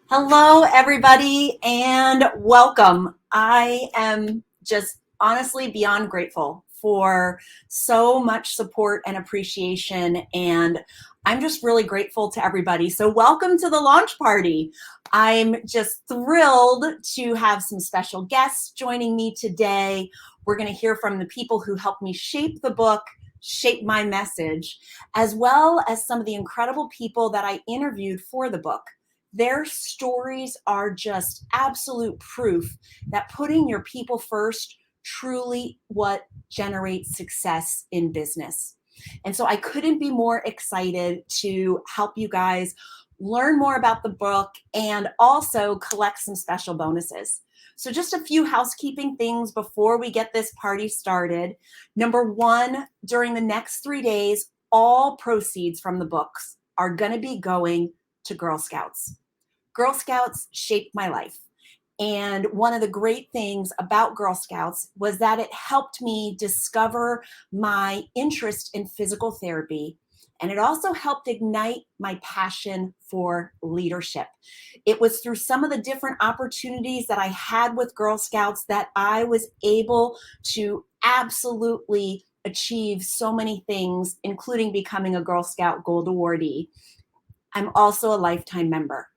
Hello, everybody, and welcome. I am just honestly beyond grateful for so much support and appreciation, and I'm just really grateful to everybody. So, welcome to the launch party. I'm just thrilled to have some special guests joining me today. We're going to hear from the people who helped me shape the book, shape my message, as well as some of the incredible people that I interviewed for the book. Their stories are just absolute proof that putting your people first truly what generates success in business. And so I couldn't be more excited to help you guys learn more about the book and also collect some special bonuses. So just a few housekeeping things before we get this party started. Number one, during the next 3 days, all proceeds from the books are going to be going to Girl Scouts. Girl Scouts shaped my life. And one of the great things about Girl Scouts was that it helped me discover my interest in physical therapy. And it also helped ignite my passion for leadership. It was through some of the different opportunities that I had with Girl Scouts that I was able to absolutely achieve so many things, including becoming a Girl Scout Gold Awardee. I'm also a lifetime member.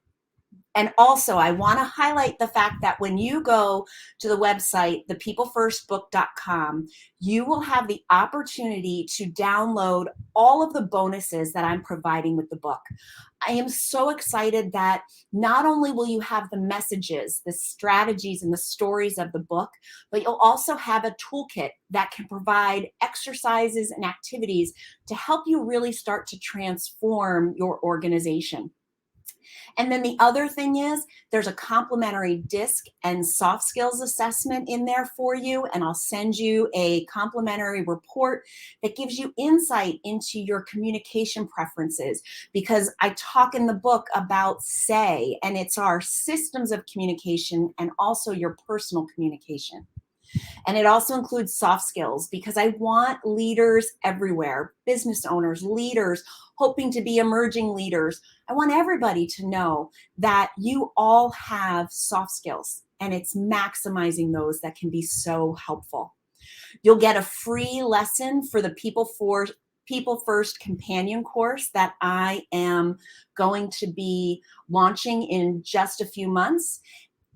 And also, I want to highlight the fact that when you go to the website, thepeoplefirstbook.com, you will have the opportunity to download all of the bonuses that I'm providing with the book. I am so excited that not only will you have the messages, the strategies, and the stories of the book, but you'll also have a toolkit that can provide exercises and activities to help you really start to transform your organization. And then the other thing is there's a complimentary DISC and soft skills assessment in there for you. And I'll send you a complimentary report that gives you insight into your communication preferences, because I talk in the book about SAY, and it's our systems of communication and also your personal communication. And it also includes soft skills, because I want leaders everywhere, business owners, leaders hoping to be emerging leaders. I want everybody to know that you all have soft skills, and it's maximizing those that can be so helpful. You'll get a free lesson for the People First companion course that I am going to be launching in just a few months.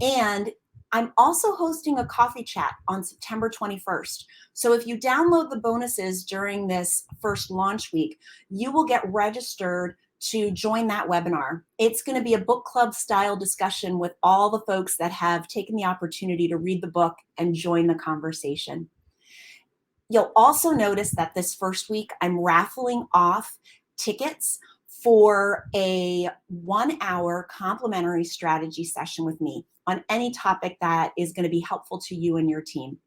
And I'm also hosting a coffee chat on September 21st. So if you download the bonuses during this first launch week, you will get registered to join that webinar. It's going to be a book club style discussion with all the folks that have taken the opportunity to read the book and join the conversation. You'll also notice that this first week I'm raffling off tickets for a 1-hour complimentary strategy session with me on any topic that is going to be helpful to you and your team.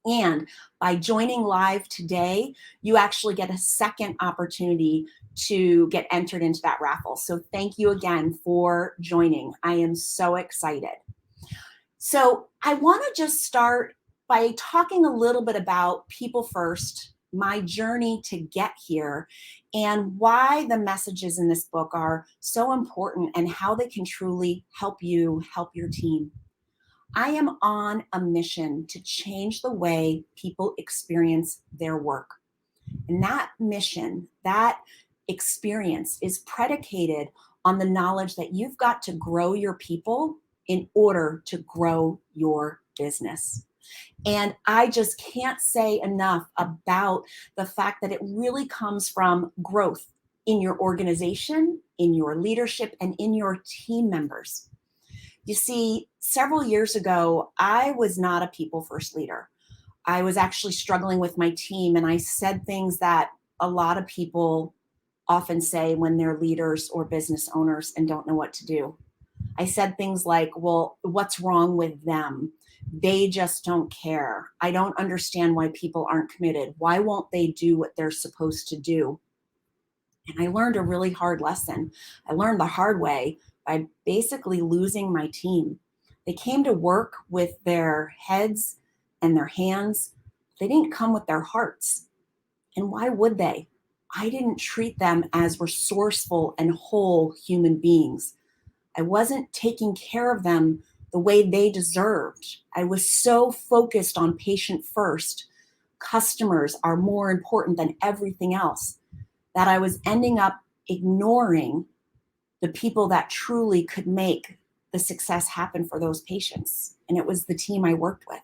And by joining live today, you actually get a second opportunity to get entered into that raffle. So thank you again for joining. I am so excited. So I want to just start by talking a little bit about People First, my journey to get here, and why the messages in this book are so important and how they can truly help you help your team. I am on a mission to change the way people experience their work. And that mission, that experience is predicated on the knowledge that you've got to grow your people in order to grow your business. And I just can't say enough about the fact that it really comes from growth in your organization, in your leadership, and in your team members. You see, several years ago, I was not a people first leader. I was actually struggling with my team, and I said things that a lot of people often say when they're leaders or business owners and don't know what to do. I said things like, well, what's wrong with them? They just don't care. I don't understand why people aren't committed. Why won't they do what they're supposed to do? And I learned a really hard lesson. I learned the hard way by basically losing my team. They came to work with their heads and their hands. They didn't come with their hearts. And why would they? I didn't treat them as resourceful and whole human beings. I wasn't taking care of them the way they deserved. I was so focused on patient first. Customers are more important than everything else, that I was ending up ignoring the people that truly could make the success happen for those patients. And it was the team I worked with.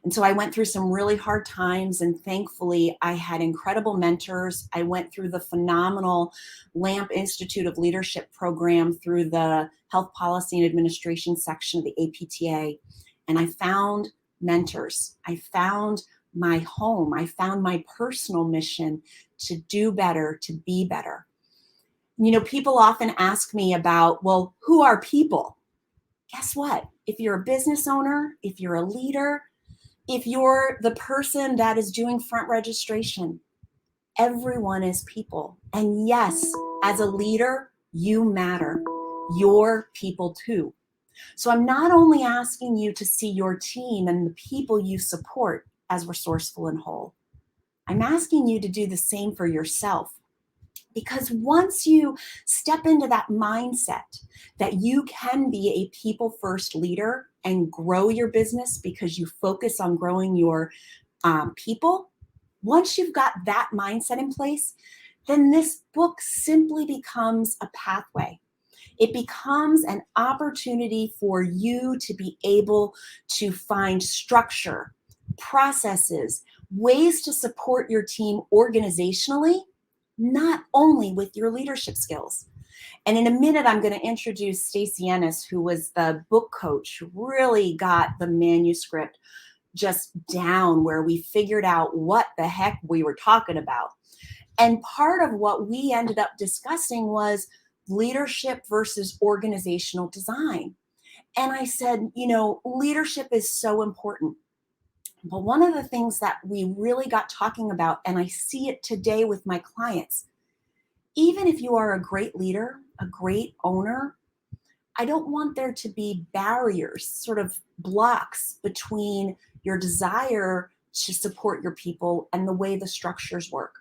And so I went through some really hard times, and thankfully I had incredible mentors. I went through the phenomenal LAMP Institute of Leadership program through the Health Policy and Administration section of the APTA. And I found mentors. I found my home. I found my personal mission to do better, to be better. You know, people often ask me about, well, who are people? Guess what? If you're a business owner, if you're a leader, if you're the person that is doing front registration, everyone is people. And yes, as a leader, you matter. You're people too. So I'm not only asking you to see your team and the people you support as resourceful and whole. I'm asking you to do the same for yourself. Because once you step into that mindset that you can be a people first leader and grow your business because you focus on growing your people, once you've got that mindset in place, then this book simply becomes a pathway. It becomes an opportunity for you to be able to find structure, processes, ways to support your team organizationally, not only with your leadership skills. And in a minute, I'm going to introduce Stacey Ennis, who was the book coach, who really got the manuscript just down, where we figured out what the heck we were talking about. And part of what we ended up discussing was leadership versus organizational design. And I said, you know, leadership is so important. But one of the things that we really got talking about, and I see it today with my clients, even if you are a great leader, a great owner, I don't want there to be barriers, sort of blocks between your desire to support your people and the way the structures work.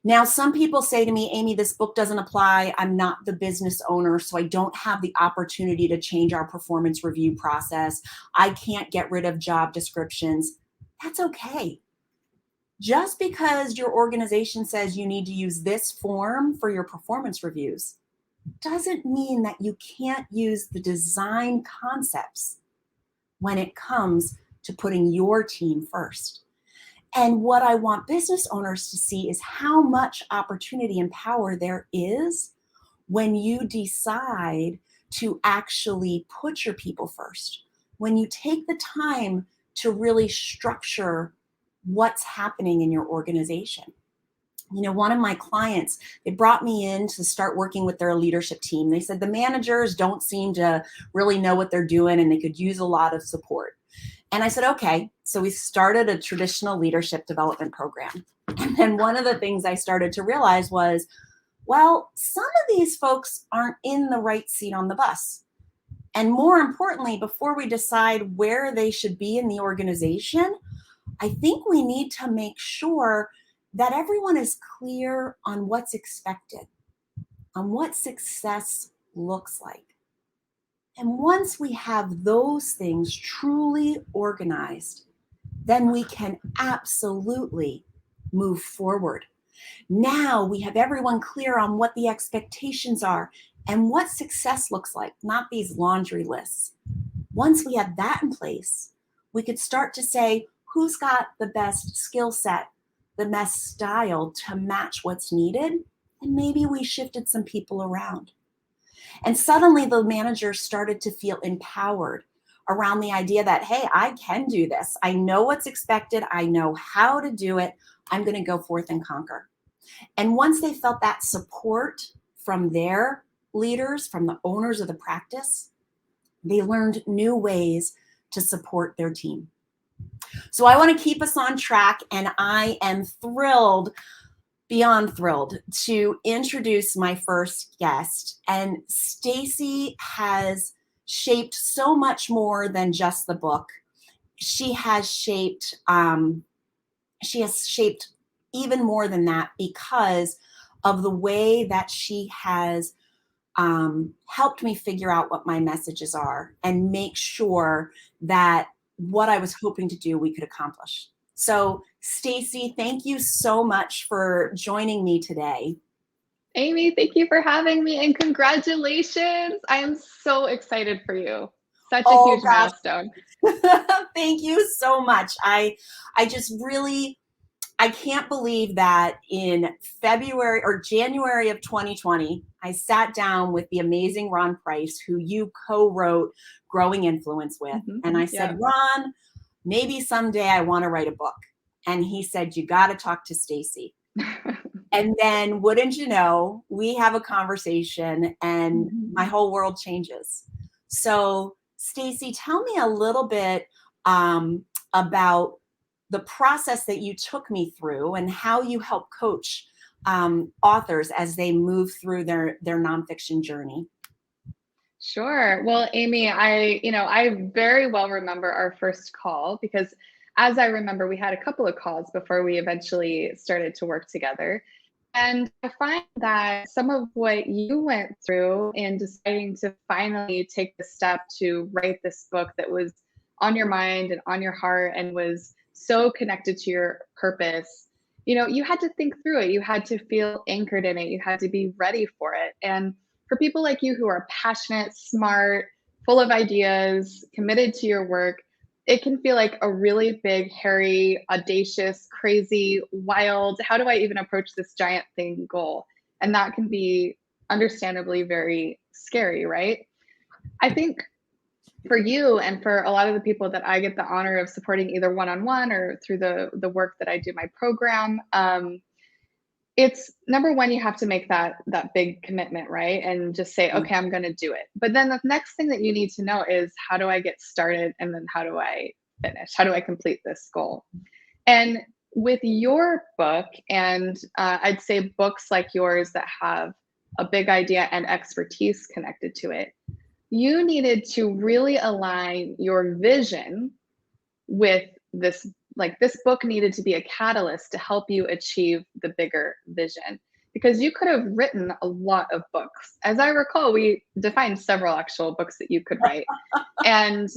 Now, some people say to me, Amy, this book doesn't apply. I'm not the business owner, so I don't have the opportunity to change our performance review process. I can't get rid of job descriptions. That's okay. Just because your organization says you need to use this form for your performance reviews doesn't mean that you can't use the design concepts when it comes to putting your team first. And what I want business owners to see is how much opportunity and power there is when you decide to actually put your people first, when you take the time to really structure what's happening in your organization. You know, one of my clients, they brought me in to start working with their leadership team. They said the managers don't seem to really know what they're doing and they could use a lot of support. And I said, okay. So we started a traditional leadership development program. And then one of the things I started to realize was, well, some of these folks aren't in the right seat on the bus. And more importantly, before we decide where they should be in the organization, I think we need to make sure that everyone is clear on what's expected, on what success looks like. And once we have those things truly organized, then we can absolutely move forward. Now we have everyone clear on what the expectations are and what success looks like, not these laundry lists. Once we have that in place, we could start to say, who's got the best skill set, the best style to match what's needed? And maybe we shifted some people around. And suddenly the manager started to feel empowered around the idea that, hey, I can do this. I know what's expected. I know how to do it. I'm going to go forth and conquer. And once they felt that support from their leaders, from the owners of the practice, they learned new ways to support their team. So I want to keep us on track, and I am thrilled, beyond thrilled, to introduce my first guest. And Stacey has shaped so much more than just the book. She has shaped even more than that because of the way that she has helped me figure out what my messages are and make sure that what I was hoping to do, we could accomplish. So, Stacy, thank you so much for joining me today. Amy, thank you for having me and congratulations. I am so excited for you. Such a Oh huge gosh, milestone. thank you so much. I just really, I can't believe that in February or January of 2020, I sat down with the amazing Ron Price, who you co-wrote Growing Influence with. And I said, Yeah. Ron, maybe someday I want to write a book. And he said, you got to talk to Stacy. And then, wouldn't you know, we have a conversation and my whole world changes. So, Stacy, tell me a little bit about the process that you took me through and how you help coach authors as they move through their nonfiction journey. Sure. Well, Amy, I very well remember our first call because as I remember, we had a couple of calls before we eventually started to work together. And I find that some of what you went through in deciding to finally take the step to write this book that was on your mind and on your heart and was so connected to your purpose, you had to think through it. You had to feel anchored in it. You had to be ready for it. And for people like you who are passionate, smart, full of ideas, committed to your work, it can feel like a really big, hairy, audacious, crazy, wild, how do I even approach this giant thing goal? And that can be understandably very scary, right? I think for you and for a lot of the people that I get the honor of supporting either one-on-one or through the work that I do my program, it's number one, you have to make that big commitment, right? And just say, okay, I'm going to do it. But then the next thing that you need to know is how do I get started? And then how do I finish? How do I complete this goal? And with your book, and I'd say books like yours that have a big idea and expertise connected to it, you needed to really align your vision with this. Like, this book needed to be a catalyst to help you achieve the bigger vision, because you could have written a lot of books. As I recall, we defined several actual books that you could write, and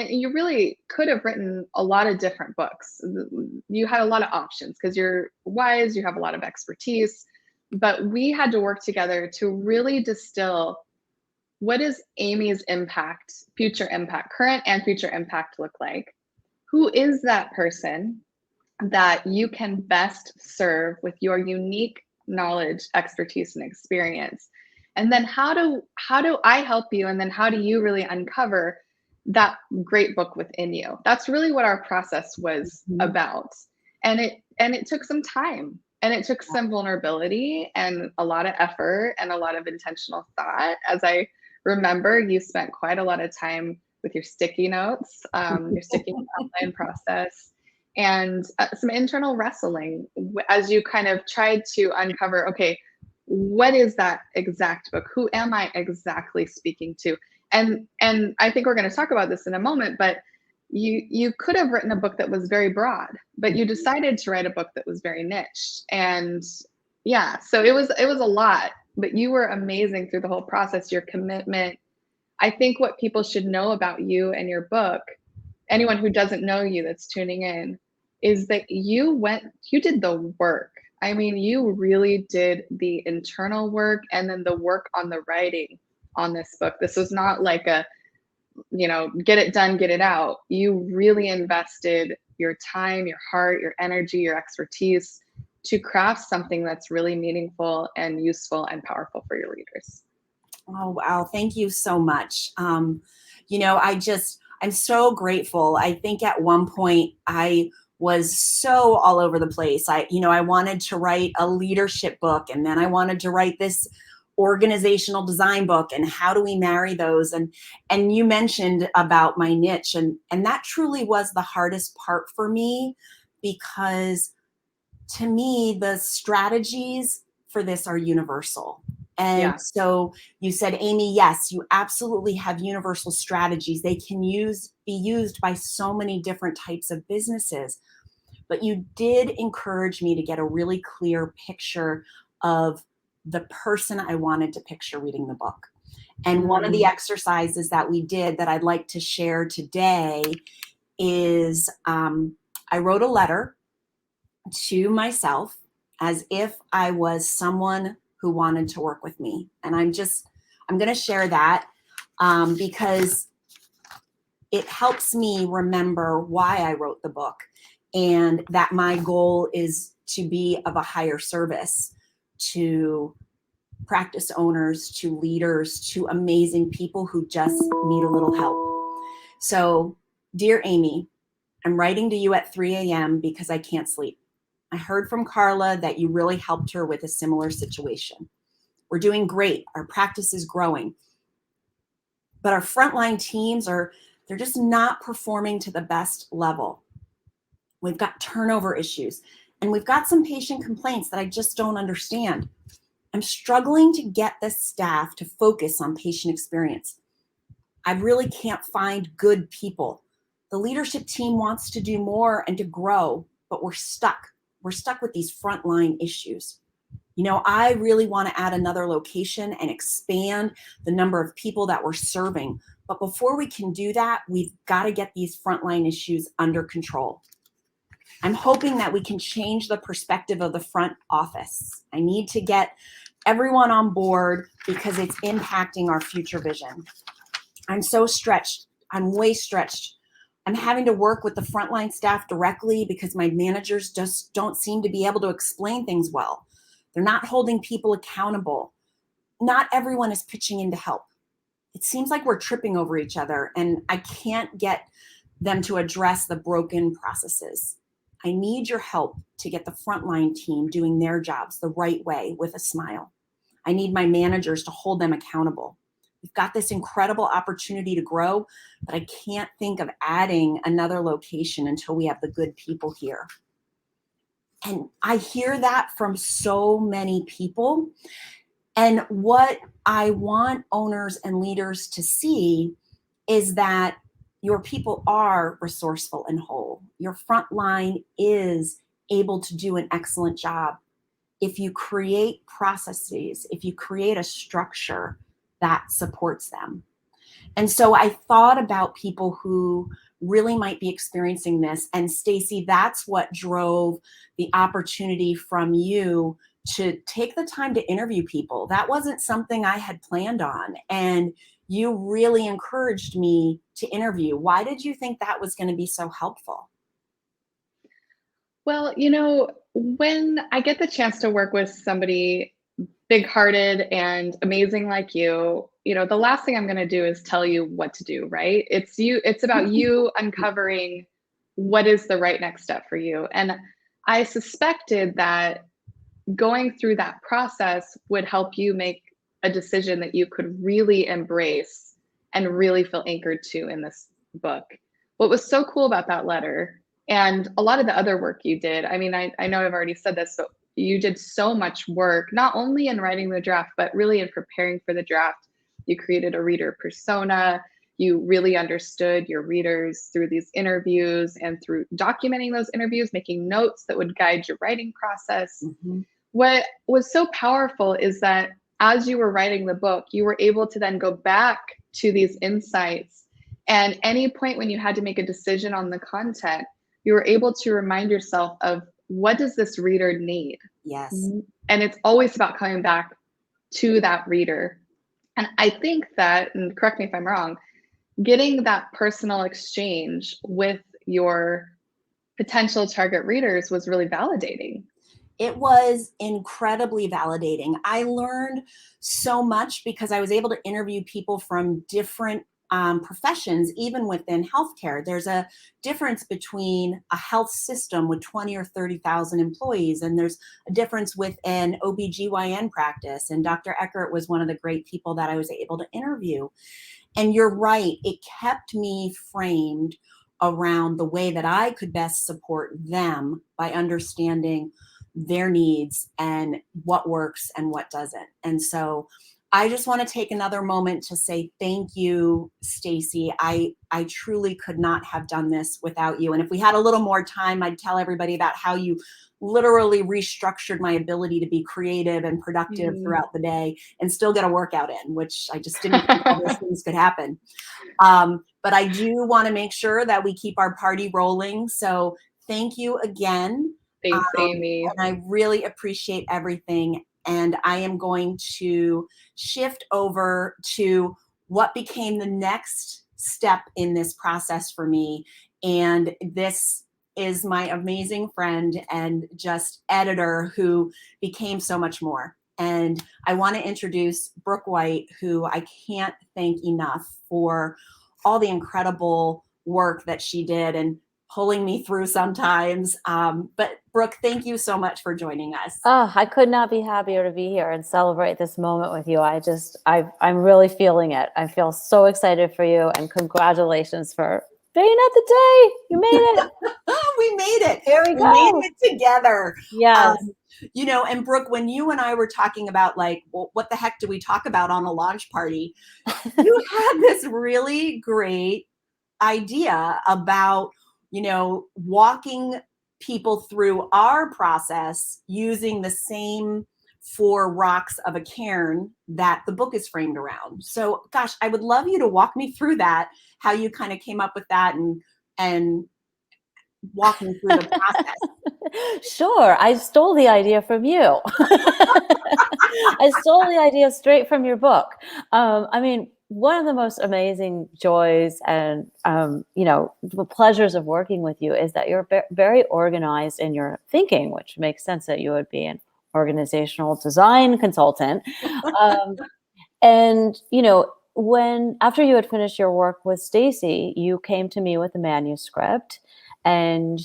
you really could have written a lot of different books. You had a lot of options because you're wise, you have a lot of expertise, but we had to work together to really distill what is Amy's impact, future impact, current and future impact look like. Who is that person that you can best serve with your unique knowledge, expertise, and experience? And then how do I help you? And then how do you really uncover that great book within you? That's really what our process was about. And it took some time, and it took some vulnerability and a lot of effort and a lot of intentional thought. As I remember, you spent quite a lot of time with your sticky notes, your sticky outline process, and some internal wrestling as you kind of tried to uncover, okay, what is that exact book? Who am I exactly speaking to? And I think we're going to talk about this in a moment, but you could have written a book that was very broad, but you decided to write a book that was very niche. And yeah, so it was a lot, but you were amazing through the whole process. Your commitment. I think what people should know about you and your book, anyone who doesn't know you that's tuning in, is that you did the work. I mean, you really did the internal work and then the work on the writing on this book. This was not like a, get it done, get it out. You really invested your time, your heart, your energy, your expertise to craft something that's really meaningful and useful and powerful for your readers. Oh, wow. Thank you so much. I'm so grateful. I think at one point I was so all over the place. I wanted to write a leadership book, and then I wanted to write this organizational design book, and how do we marry those? And you mentioned about my niche, and that truly was the hardest part for me, because to me, the strategies for this are universal. And so you said, Amy, yes, you absolutely have universal strategies. They can be used by so many different types of businesses. But you did encourage me to get a really clear picture of the person I wanted to picture reading the book. And one of the exercises that we did that I'd like to share today is I wrote a letter to myself as if I was someone who wanted to work with me. And I'm going to share that because it helps me remember why I wrote the book and that my goal is to be of a higher service to practice owners, to leaders, to amazing people who just need a little help. So, dear Amy, I'm writing to you at 3 a.m. because I can't sleep. I heard from Carla that you really helped her with a similar situation. We're doing great. Our practice is growing. But our frontline teams they're just not performing to the best level. We've got turnover issues, and we've got some patient complaints that I just don't understand. I'm struggling to get the staff to focus on patient experience. I really can't find good people. The leadership team wants to do more and to grow, but we're stuck. We're stuck with these frontline issues. You know, I really want to add another location and expand the number of people that we're serving. But before we can do that, we've got to get these frontline issues under control. I'm hoping that we can change the perspective of the front office. I need to get everyone on board because it's impacting our future vision. I'm so stretched. I'm way stretched. I'm having to work with the frontline staff directly because my managers just don't seem to be able to explain things well. They're not holding people accountable. Not everyone is pitching in to help. It seems like we're tripping over each other, and I can't get them to address the broken processes. I need your help to get the frontline team doing their jobs the right way with a smile. I need my managers to hold them accountable. We've got this incredible opportunity to grow, but I can't think of adding another location until we have the good people here. And I hear that from so many people. And what I want owners and leaders to see is that your people are resourceful and whole. Your front line is able to do an excellent job. If you create processes, if you create a structure that supports them. And so I thought about people who really might be experiencing this. And Stacy, that's what drove the opportunity from you to take the time to interview people. That wasn't something I had planned on. And you really encouraged me to interview. Why did you think that was going to be so helpful? Well, when I get the chance to work with somebody big-hearted and amazing like the last thing I'm going to do is tell you what to do, right? It's about you uncovering what is the right next step for you. And I suspected that going through that process would help you make a decision that you could really embrace and really feel anchored to in this book. What was so cool about that letter and a lot of the other work you did, I mean, I know I've already said this, but you did so much work, not only in writing the draft, but really in preparing for the draft. You created a reader persona. You really understood your readers through these interviews and through documenting those interviews, making notes that would guide your writing process. Mm-hmm. What was so powerful is that as you were writing the book, you were able to then go back to these insights. And any point when you had to make a decision on the content, you were able to remind yourself of what does this reader need? Yes. And it's always about coming back to that reader. And I think that, and correct me if I'm wrong, getting that personal exchange with your potential target readers was really validating. It was incredibly validating. I learned so much because I was able to interview people from different professions, even within healthcare. There's a difference between a health system with 20 or 30,000 employees, and there's a difference with an OBGYN practice. And Dr. Eckert was one of the great people that I was able to interview. And you're right, it kept me framed around the way that I could best support them by understanding their needs and what works and what doesn't. And so I just want to take another moment to say thank you, Stacy. I truly could not have done this without you. And if we had a little more time, I'd tell everybody about how you literally restructured my ability to be creative and productive Mhm. throughout the day and still get a workout in, which I just didn't think all those things could happen. But I do want to make sure that we keep our party rolling. So thank you again. Thanks, Amy. And I really appreciate everything. And I am going to shift over to what became the next step in this process for me. And this is my amazing friend and just editor who became so much more. And I want to introduce Brooke White, who I can't thank enough for all the incredible work that she did and pulling me through sometimes. But Brooke, thank you so much for joining us. Oh, I could not be happier to be here and celebrate this moment with you. I'm really feeling it. I feel so excited for you, and congratulations for being at the day. You made it. We made it. Here we We made go. it together. Yes. And Brooke, when you and I were talking about like, well, what the heck do we talk about on a launch party? You had this really great idea about, walking people through our process using the same four rocks of a cairn that the book is framed around. So, gosh, I would love you to walk me through that, how you kind of came up with that and walk me through the process. Sure. I stole the idea from you. I stole the idea straight from your book. I mean, one of the most amazing joys and, the pleasures of working with you is that you're very organized in your thinking, which makes sense that you would be an organizational design consultant. Um, and, when after you had finished your work with Stacy, you came to me with a manuscript, and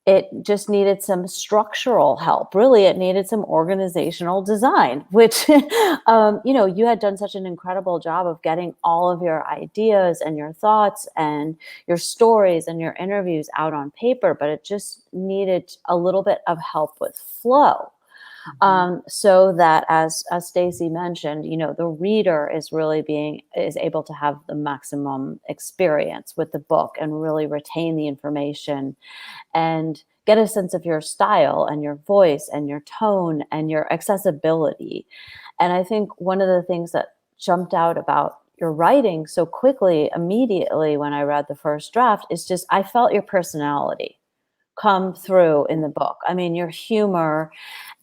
it just needed some structural help. Really, it needed some organizational design, which, you had done such an incredible job of getting all of your ideas and your thoughts and your stories and your interviews out on paper, but it just needed a little bit of help with flow. So that, as Stacy mentioned, the reader is able to have the maximum experience with the book and really retain the information and get a sense of your style and your voice and your tone and your accessibility. And I think one of the things that jumped out about your writing so quickly, immediately when I read the first draft, is just I felt your personality come through in the book. I mean, your humor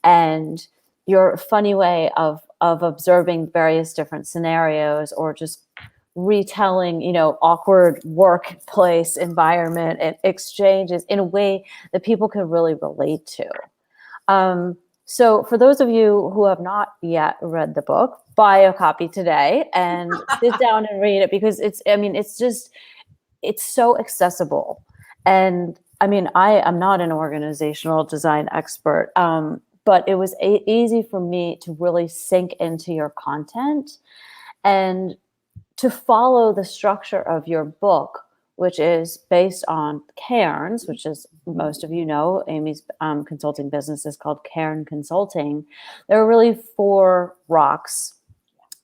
and your funny way of observing various different scenarios, or just retelling, awkward workplace environment and exchanges in a way that people can really relate to. So for those of you who have not yet read the book, buy a copy today and sit down and read it, because it's so accessible. And I mean, I am not an organizational design expert, but it was easy for me to really sink into your content and to follow the structure of your book, which is based on cairns, which is, most of you know, Amy's consulting business is called Cairn Consulting. There are really four rocks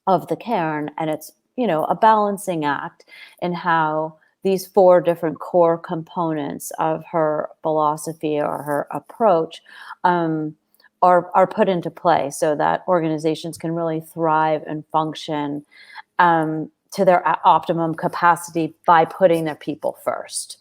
of the cairn, and it's, a balancing act in how these four different core components of her philosophy or her approach are put into play so that organizations can really thrive and function to their optimum capacity by putting their people first.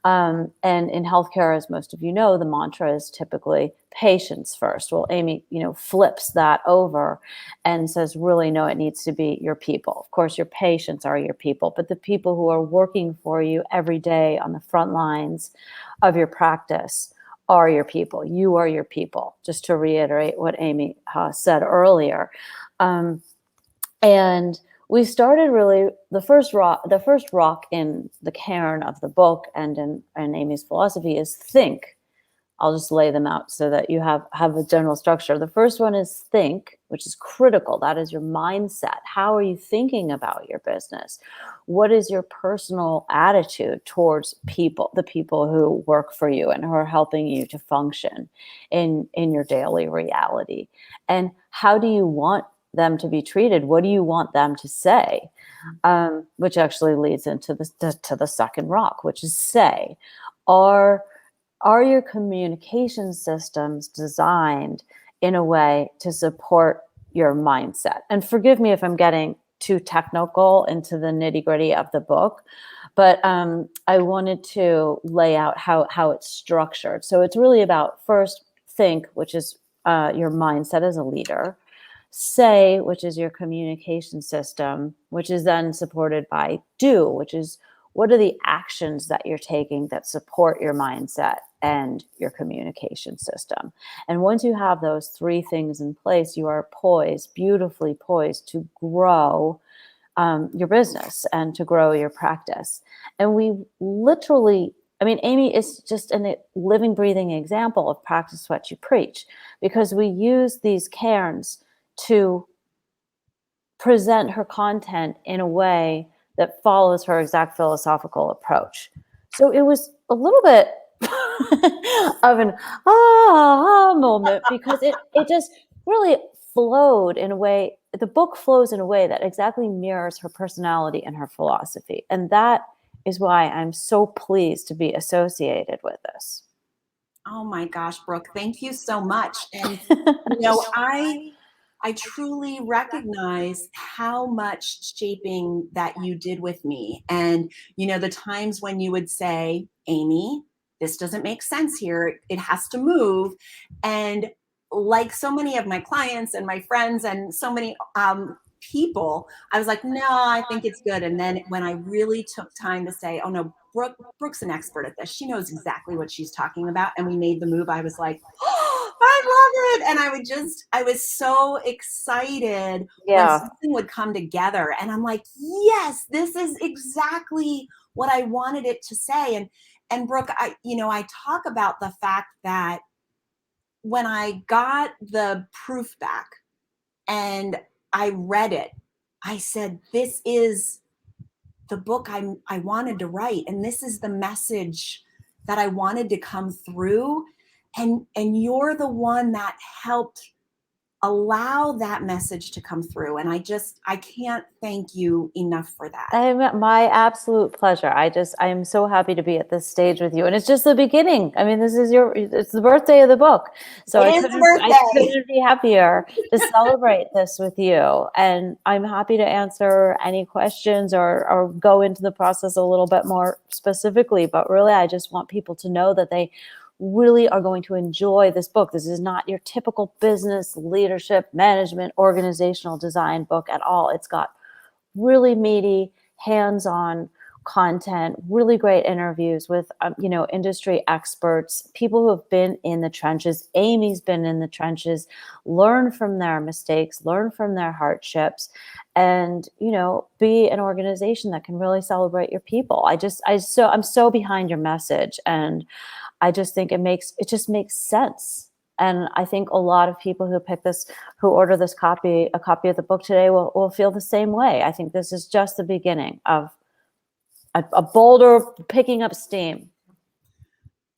And in healthcare, as most of you know, the mantra is typically patients first. Well, Amy, flips that over and says, really, no, it needs to be your people. Of course, your patients are your people, but the people who are working for you every day on the front lines of your practice are your people. You are your people, just to reiterate what Amy said earlier. And we started really the first rock in the cairn of the book and in Amy's philosophy is think. I'll just lay them out so that you have a general structure. The first one is think, which is critical. That is your mindset. How are you thinking about your business? What is your personal attitude towards people, the people who work for you and who are helping you to function in your daily reality? And how do you want them to be treated? What do you want them to say? Which actually leads into the second rock, which is say. Are your communication systems designed in a way to support your mindset? And forgive me if I'm getting too technical into the nitty-gritty of the book, but I wanted to lay out how it's structured. So it's really about first think, which is your mindset as a leader, say, which is your communication system, which is then supported by do, which is what are the actions that you're taking that support your mindset and your communication system. And once you have those three things in place, you are poised, beautifully poised to grow your business and to grow your practice. And we literally, I mean, Amy is just a living, breathing example of practice what you preach, because we use these cairns to present her content in a way that follows her exact philosophical approach. So it was a little bit of an moment, because it just really flowed in a way, the book flows in a way that exactly mirrors her personality and her philosophy. And that is why I'm so pleased to be associated with this. Oh my gosh, Brooke, thank you so much. And I truly recognize how much shaping that you did with me. And, the times when you would say, Amy, this doesn't make sense here. It has to move. And like so many of my clients and my friends and so many people, I was like, no, I think it's good. And then when I really took time to say, oh no, Brooke's an expert at this. She knows exactly what she's talking about. And we made the move. I was like, oh, I love it. And I was so excited when something would come together. And I'm like, yes, this is exactly what I wanted it to say. And Brooke, I talk about the fact that when I got the proof back and I read it, I said, this is the book I wanted to write. And this is the message that I wanted to come through. And you're the one that helped allow that message to come through. And I can't thank you enough for that. My absolute pleasure. I am so happy to be at this stage with you. And it's just the beginning. I mean, it's the birthday of the book. So I couldn't be happier to celebrate this with you. And I'm happy to answer any questions or go into the process a little bit more specifically. But really, I just want people to know that they really are going to enjoy this book. This is not your typical business, leadership, management, organizational design book at all. It's got really meaty, hands-on content, really great interviews with, industry experts, people who have been in the trenches. Amy's been in the trenches. Learn from their mistakes, learn from their hardships, and, be an organization that can really celebrate your people. I'm so behind your message, and I just think it just makes sense. And I think a lot of people who order a copy of the book today will feel the same way. I think this is just the beginning of a bolder picking up steam.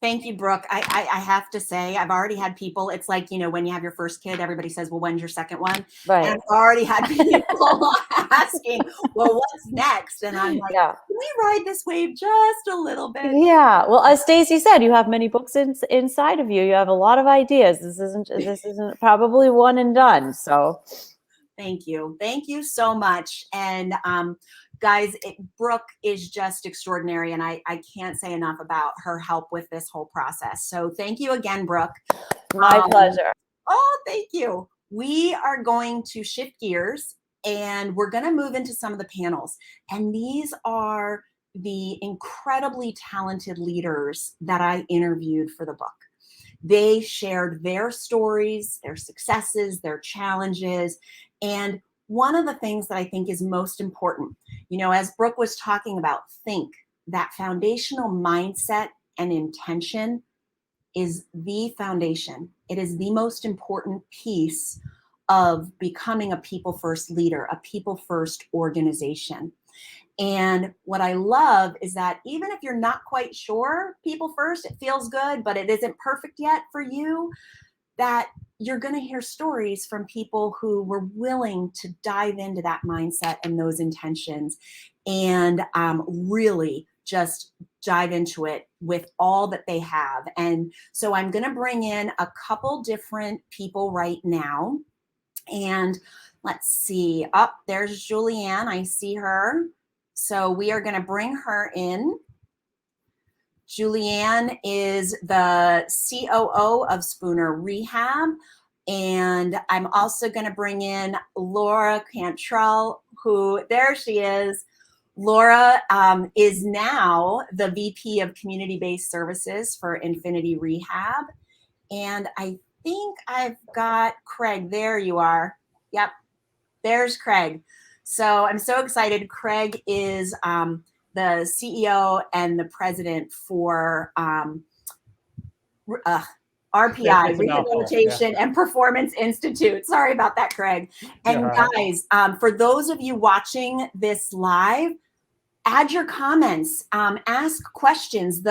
Thank you, Brooke. I have to say, I've already had people, it's like, when you have your first kid, everybody says, well, when's your second one? Right. And I've already had people asking, well, what's next? And I'm like, can we ride this wave just a little bit? Yeah. Well, as Stacey said, you have many books inside of you. You have a lot of ideas. This isn't probably one and done. So thank you. Thank you so much. And guys, Brooke is just extraordinary, and I can't say enough about her help with this whole process. So thank you again, Brooke. My pleasure. Oh, thank you. We are going to shift gears, and we're going to move into some of the panels. And these are the incredibly talented leaders that I interviewed for the book. They shared their stories, their successes, their challenges, and one of the things that I think is most important, as Brooke was talking about, think that foundational mindset and intention is the foundation. It is the most important piece of becoming a people-first leader, a people-first organization. And what I love is that even if you're not quite sure, people first, it feels good, but it isn't perfect yet for you, that you're going to hear stories from people who were willing to dive into that mindset and those intentions and really just dive into it with all that they have. And so I'm going to bring in a couple different people right now. And let's see. Up there's Julianne. I see her. So we are going to bring her in. Julianne is the COO of Spooner Rehab. And I'm also going to bring in Laura Cantrell, who, there she is. Laura is now the VP of Community-Based Services for Infinity Rehab. And I think I've got Craig. There you are. Yep, there's Craig. So I'm so excited. Craig is the CEO and the president for RPI, Rehabilitation and Performance Institute. Sorry about that, Craig. And guys, for those of you watching this live, add your comments, ask questions.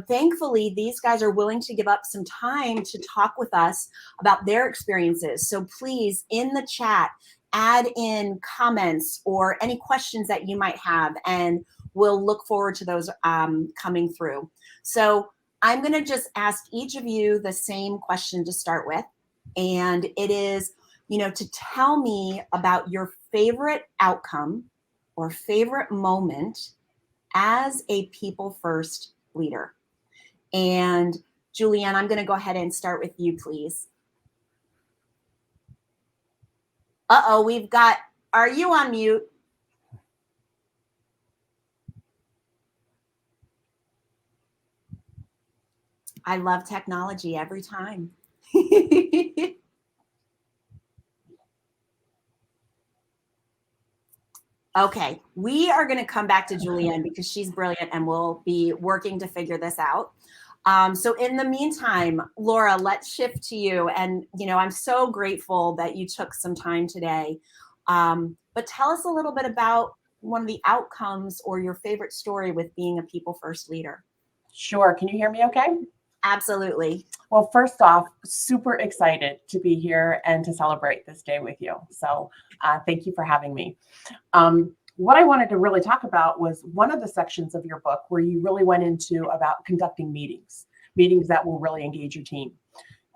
Thankfully, these guys are willing to give up some time to talk with us about their experiences. So please, in the chat, add in comments or any questions that you might have, and we'll look forward to those coming through. So I'm going to just ask each of you the same question to start with. And it is, to tell me about your favorite outcome or favorite moment as a people first leader. And Julianne, I'm going to go ahead and start with you, please. Are you on mute? I love technology every time. Okay, we are going to come back to Julianne because she's brilliant and we'll be working to figure this out. So in the meantime, Laura, let's shift to you. And, I'm so grateful that you took some time today. But tell us a little bit about one of the outcomes or your favorite story with being a people first leader. Sure. Can you hear me okay? Absolutely. Well, first off, super excited to be here and to celebrate this day with you. So thank you for having me. What I wanted to really talk about was one of the sections of your book where you really went into about conducting meetings that will really engage your team.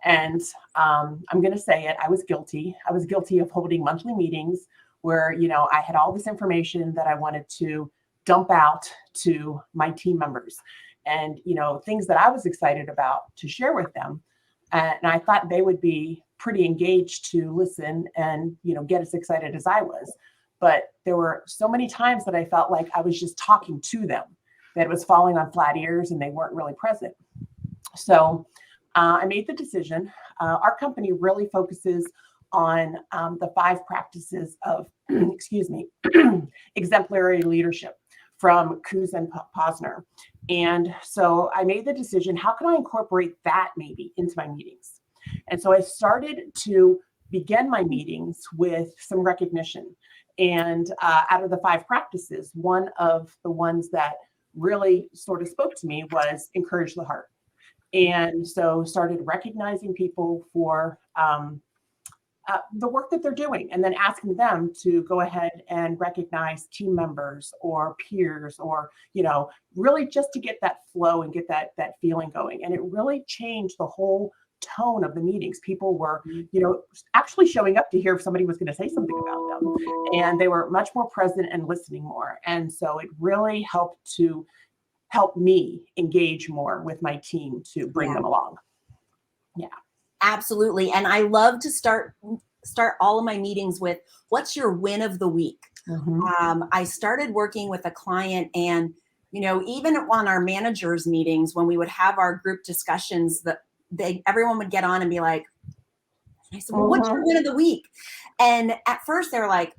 And I'm going to say it, I was guilty. I was guilty of holding monthly meetings where, I had all this information that I wanted to dump out to my team members. And, things that I was excited about to share with them. And I thought they would be pretty engaged to listen and, get as excited as I was. But there were so many times that I felt like I was just talking to them, that it was falling on flat ears and they weren't really present. So I made the decision. Our company really focuses on the 5 practices of, exemplary leadership from Coos and Posner. And so I made the decision, how can I incorporate that maybe into my meetings? And so I started to begin my meetings with some recognition. And out of the 5 practices, one of the ones that really sort of spoke to me was encourage the heart. And so started recognizing people for the work that they're doing, and then asking them to go ahead and recognize team members or peers, or, really just to get that flow and get that feeling going. And it really changed the whole tone of the meetings. People were, actually showing up to hear if somebody was going to say something about them, and they were much more present and listening more. And so it really helped me engage more with my team to bring them along. Yeah. Absolutely. And I love to start all of my meetings with, what's your win of the week? Mm-hmm. I started working with a client, and, even on our managers meetings, when we would have our group discussions, everyone would get on and be like, I said, well, what's your win of the week? And at first they were like,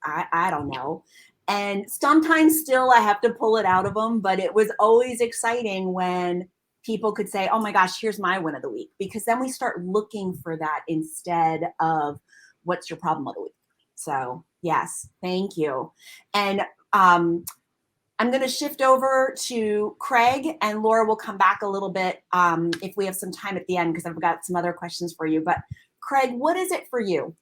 I don't know. And sometimes still I have to pull it out of them, but it was always exciting when people could say, oh my gosh, here's my win of the week, because then we start looking for that instead of what's your problem of the week. So yes, thank you. And I'm I'm going to shift over to Craig, and Laura will come back a little bit if we have some time at the end, because I've got some other questions for you. But Craig, what is it for you?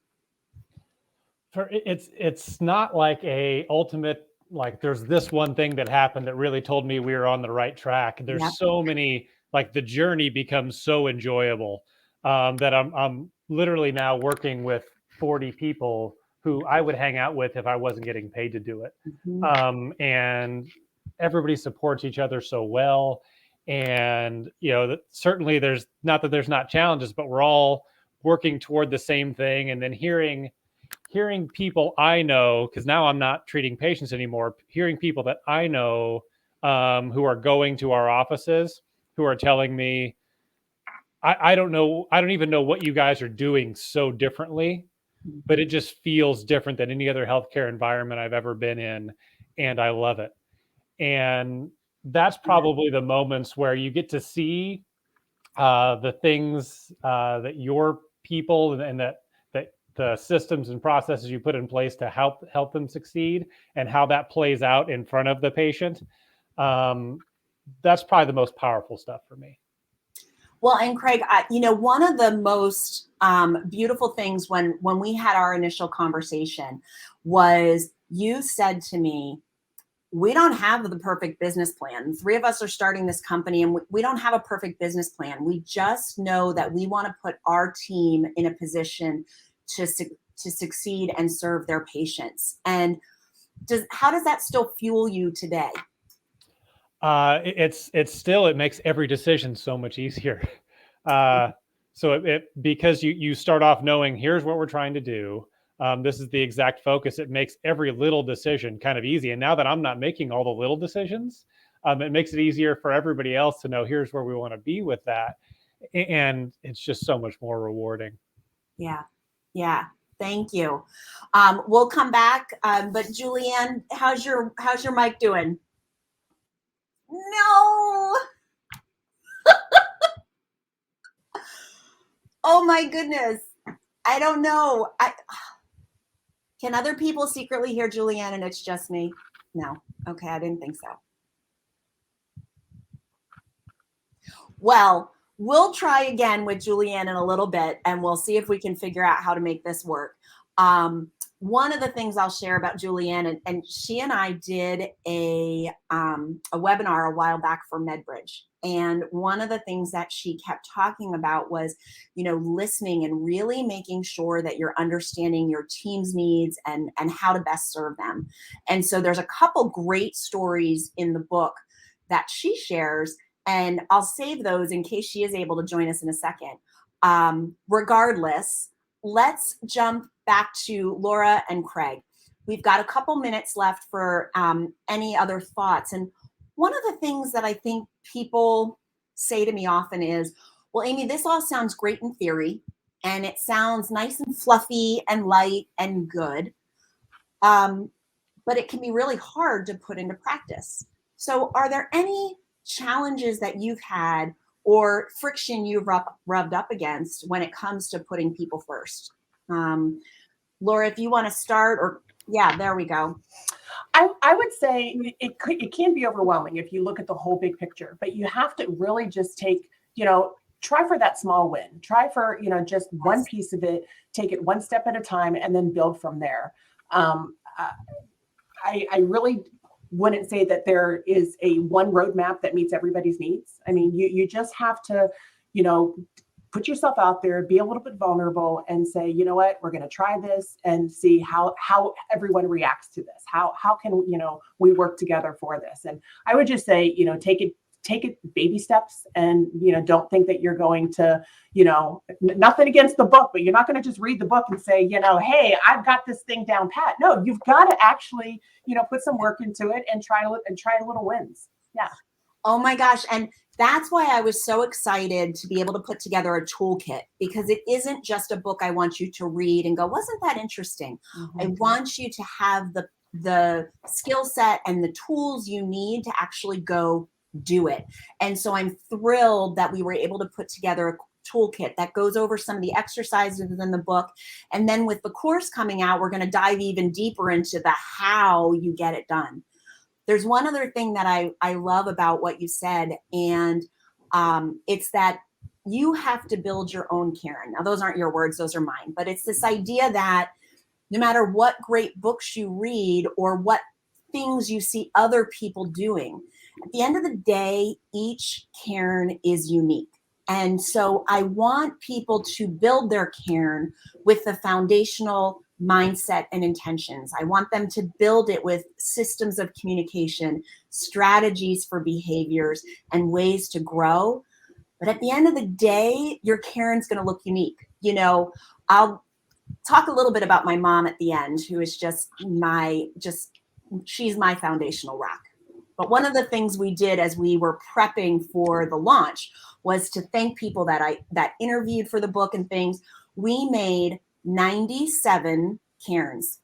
It's not like a ultimate, like there's this one thing that happened that really told me we were on the right track. There's Yep. so many, like the journey becomes so enjoyable that I'm literally now working with 40 people who I would hang out with if I wasn't getting paid to do it. And everybody supports each other so well. And, you know, certainly there's not that there's not challenges, but we're all working toward the same thing. And then hearing people I know, because now I'm not treating patients anymore, hearing people that I know who are going to our offices, who are telling me, I don't know, I don't even know what you guys are doing so differently, but it just feels different than any other healthcare environment I've ever been in. And I love it. And that's probably the moments where you get to see the things that your people and that the systems and processes you put in place to help them succeed, and how that plays out in front of the patient. That's probably the most powerful stuff for me. Well, and Craig, one of the most beautiful things when we had our initial conversation was you said to me, we don't have the perfect business plan. 3 of us are starting this company, and we don't have a perfect business plan. We just know that we want to put our team in a position to succeed and serve their patients. And how does that still fuel you today? It makes every decision so much easier. So because you start off knowing here's what we're trying to do. This is the exact focus. It makes every little decision kind of easy. And now that I'm not making all the little decisions, it makes it easier for everybody else to know here's where we want to be with that. And it's just so much more rewarding. Yeah. Yeah. Thank you. We'll come back. But Julianne, how's your mic doing? No. Oh my goodness. I don't know. Can other people secretly hear Julianne and it's just me? No. Okay. I didn't think so. Well, we'll try again with Julianne in a little bit, and we'll see if we can figure out how to make this work. One of the things I'll share about Julianne, and she and I did a webinar a while back for MedBridge. And one of the things that she kept talking about was, listening and really making sure that you're understanding your team's needs and how to best serve them. And so there's a couple great stories in the book that she shares, and I'll save those in case she is able to join us in a second. Regardless, let's jump back to Laura and Craig. We've got a couple minutes left for any other thoughts. And one of the things that I think people say to me often is, well, Amy, this all sounds great in theory, and it sounds nice and fluffy and light and good, but it can be really hard to put into practice. So are there any challenges that you've had or friction you've rubbed up against when it comes to putting people first? Laura, if you want to start, or yeah, there we go. I would say it can be overwhelming if you look at the whole big picture, but you have to really just take, try for that small win, try for, just one piece of it, take it one step at a time, and then build from there. I really wouldn't say that there is a one roadmap that meets everybody's needs. I mean, you just have to, put yourself out there, be a little bit vulnerable, and say, you know what, we're going to try this and see how everyone reacts to this. How can, we work together for this? And I would just say, take it baby steps, and, don't think that you're going to, nothing against the book, but you're not going to just read the book and say, hey, I've got this thing down pat. No, you've got to actually, put some work into it and try little wins. Yeah. Oh my gosh. And that's why I was so excited to be able to put together a toolkit, because it isn't just a book I want you to read and go, wasn't that interesting? Mm-hmm. I want you to have the skill set and the tools you need to actually go do it. And so I'm thrilled that we were able to put together a toolkit that goes over some of the exercises in the book. And then with the course coming out, we're going to dive even deeper into the how you get it done. There's one other thing that I love about what you said, and it's that you have to build your own Karen. Now, those aren't your words, those are mine, but it's this idea that no matter what great books you read or what things you see other people doing, at the end of the day, each Karen is unique. And so I want people to build their Karen with the foundational mindset and intentions. I want them to build it with systems of communication, strategies for behaviors, and ways to grow. But at the end of the day, your Karen's going to look unique. You know, I'll talk a little bit about my mom at the end, who is she's my foundational rock. But one of the things we did as we were prepping for the launch was to thank people that interviewed for the book and things. We made 97 Karens,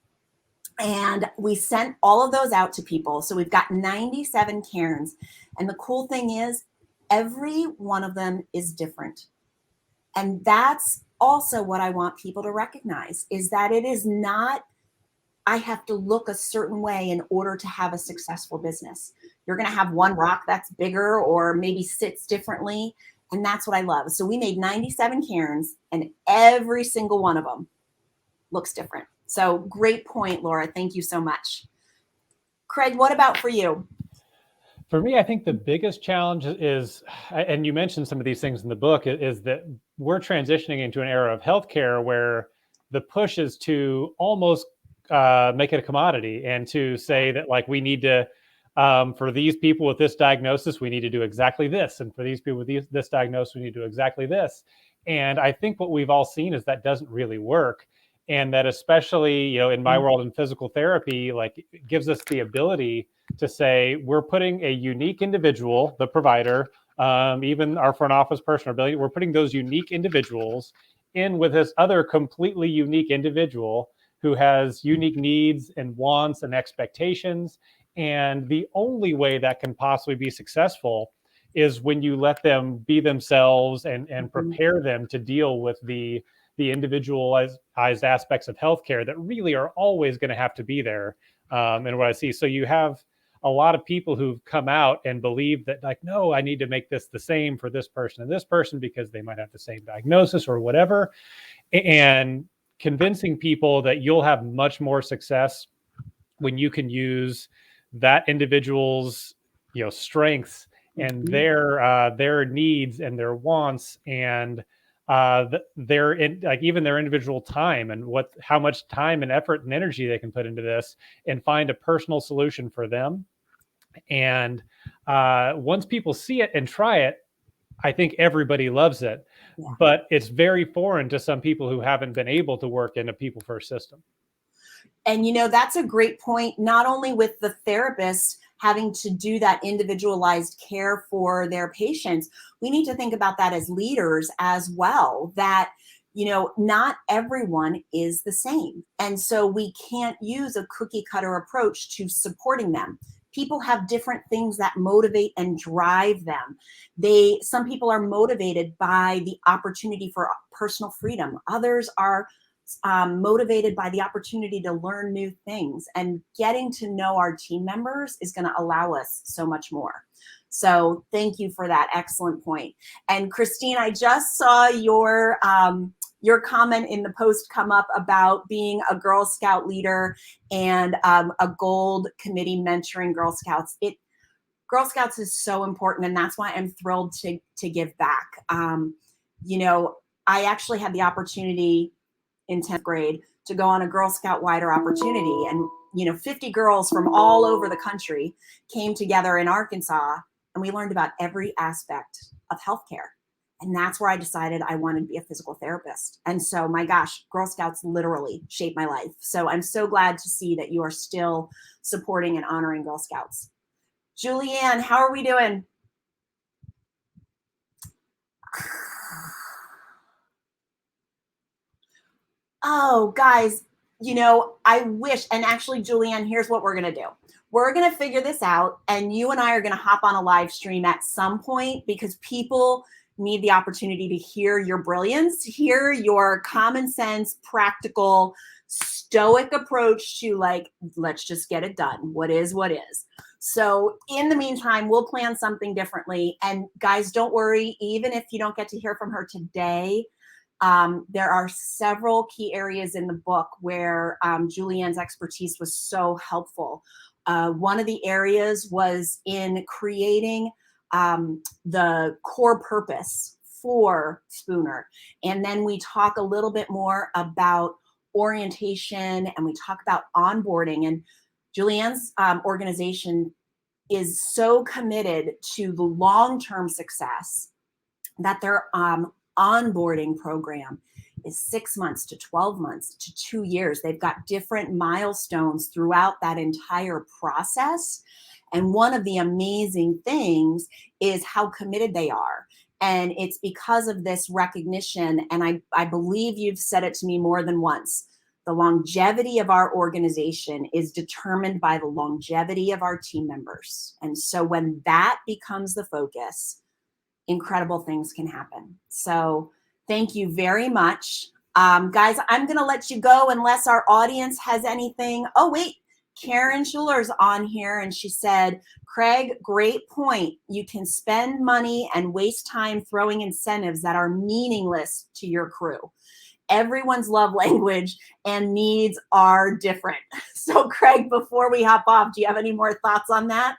and we sent all of those out to people. So we've got 97 Karens. And the cool thing is, every one of them is different. And that's also what I want people to recognize, is that it is not, I have to look a certain way in order to have a successful business. You're going to have one rock that's bigger or maybe sits differently. And that's what I love. So we made 97 Karens, and every single one of them looks different. So great point, Laura. Thank you so much. Craig, what about for you? For me, I think the biggest challenge is, and you mentioned some of these things in the book, is that we're transitioning into an era of healthcare where the push is to almost make it a commodity, and to say that, like, we need to, for these people with this diagnosis, we need to do exactly this. And for these people with this diagnosis, we need to do exactly this. And I think what we've all seen is that doesn't really work. And that, especially, you know, in my world in physical therapy, like, it gives us the ability to say, we're putting a unique individual, the provider, even our front office person, we're putting those unique individuals in with this other completely unique individual who has unique needs and wants and expectations. And the only way that can possibly be successful is when you let them be themselves and prepare them to deal with the individualized aspects of healthcare that really are always going to have to be there. And what I see, so you have a lot of people who've come out and believe that, like, no, I need to make this the same for this person and this person because they might have the same diagnosis or whatever. And convincing people that you'll have much more success when you can use that individual's, you know, strengths and their needs and their wants and even their individual time and how much time and effort and energy they can put into this, and find a personal solution for them. And once people see it and try it, I think everybody loves it. Yeah. But it's very foreign to some people who haven't been able to work in a people first system. And, you know, that's a great point, not only with the therapist having to do that individualized care for their patients, we need to think about that as leaders as well, that, you know, not everyone is the same. And so we can't use a cookie cutter approach to supporting them. People have different things that motivate and drive them. Some people are motivated by the opportunity for personal freedom. Others are motivated by the opportunity to learn new things, and getting to know our team members is going to allow us so much more. So thank you for that excellent point. And Christine, I just saw your comment in the post come up about being a Girl Scout leader and a Gold Committee mentoring Girl Scouts. Girl Scouts is so important, and that's why I'm thrilled to give back. You know, I actually had the opportunity in 10th grade to go on a Girl Scout wider opportunity, and, you know, 50 girls from all over the country came together in Arkansas, and we learned about every aspect of healthcare. And that's where I decided I wanted to be a physical therapist. And so, my gosh, Girl Scouts literally shaped my life. So I'm so glad to see that you are still supporting and honoring Girl Scouts. Julianne, how are we doing? Oh, guys, you know, I wish, and actually, Julianne, here's what we're going to do. We're going to figure this out, and you and I are going to hop on a live stream at some point, because people need the opportunity to hear your brilliance, hear your common sense, practical, stoic approach to, like, let's just get it done. What is, what is. So in the meantime, we'll plan something differently. And guys, don't worry, even if you don't get to hear from her today, there are several key areas in the book where Julianne's expertise was so helpful. One of the areas was in creating the core purpose for Spooner. And then we talk a little bit more about orientation, and we talk about onboarding. And Julianne's organization is so committed to the long-term success that their onboarding program is 6 months to 12 months to 2 years. They've got different milestones throughout that entire process. And one of the amazing things is how committed they are. And it's because of this recognition, and I believe you've said it to me more than once, the longevity of our organization is determined by the longevity of our team members. And so when that becomes the focus, incredible things can happen. So thank you very much. Guys, I'm going to let you go unless our audience has anything. Oh, wait, Karen Schuler's on here, and she said, Craig, great point. You can spend money and waste time throwing incentives that are meaningless to your crew. Everyone's love language and needs are different. So Craig, before we hop off, do you have any more thoughts on that?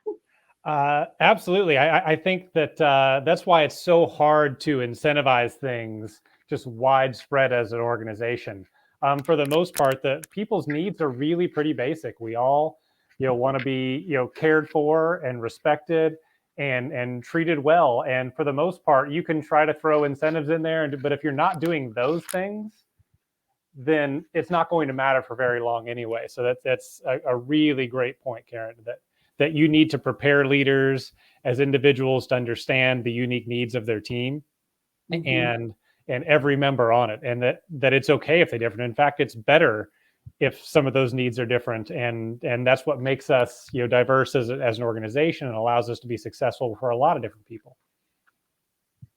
Absolutely. I think that that's why it's so hard to incentivize things just widespread as an organization. For the most part, the people's needs are really pretty basic. We all, want to be, cared for and respected and treated well. And for the most part, you can try to throw incentives in there, but if you're not doing those things, then it's not going to matter for very long anyway. So that's a really great point, Karen, that you need to prepare leaders as individuals to understand the unique needs of their team and every member on it, and that it's okay if they're different. In fact, it's better if some of those needs are different, and that's what makes us diverse as an organization and allows us to be successful for a lot of different people.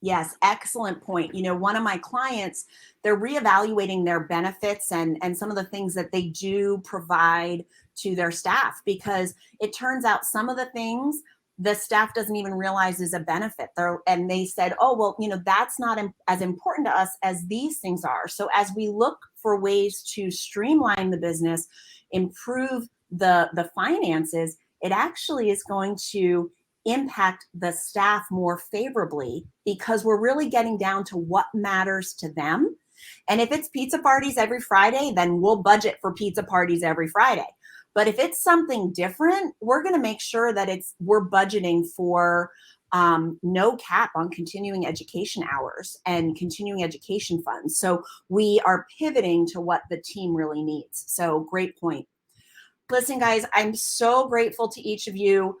Yes, excellent point. One of my clients, they're reevaluating their benefits and some of the things that they do provide to their staff, because it turns out some of the things the staff doesn't even realize is a benefit. And they said, oh, well, that's not as important to us as these things are. So as we look for ways to streamline the business, improve the finances, it actually is going to impact the staff more favorably, because we're really getting down to what matters to them. And if it's pizza parties every Friday, then we'll budget for pizza parties every Friday. But if it's something different, we're going to make sure that we're budgeting for no cap on continuing education hours and continuing education funds. So we are pivoting to what the team really needs. So great point. Listen, guys, I'm so grateful to each of you.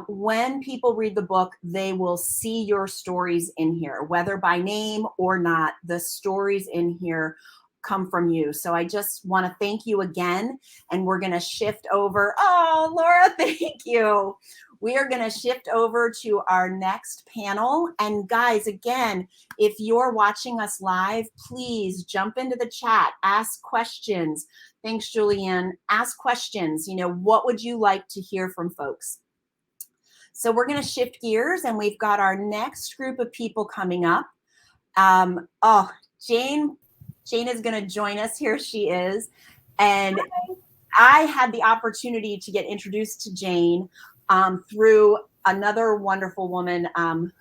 When people read the book, they will see your stories in here, whether by name or not. The stories in here come from you. So I just want to thank you again. And we're going to shift over. Oh, Laura, thank you. We are going to shift over to our next panel. And guys, again, if you're watching us live, please jump into the chat, ask questions. Thanks, Julianne. Ask questions. What would you like to hear from folks? So we're going to shift gears, and we've got our next group of people coming up. Jane is going to join us. Here she is. And I had the opportunity to get introduced to Jane through another wonderful woman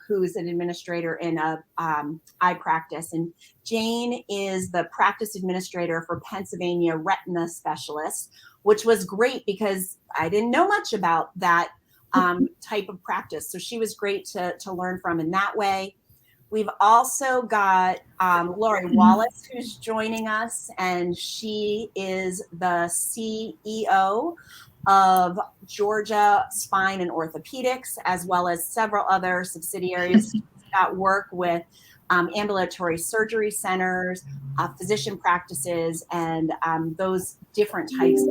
who's an administrator in a eye practice. And Jane is the practice administrator for Pennsylvania retina specialists, which was great because I didn't know much about that type of practice. So she was great to learn from in that way. We've also got Lori Wallace, who's joining us, and she is the CEO of Georgia Spine and Orthopedics, as well as several other subsidiaries that work with ambulatory surgery centers, physician practices, and those different types of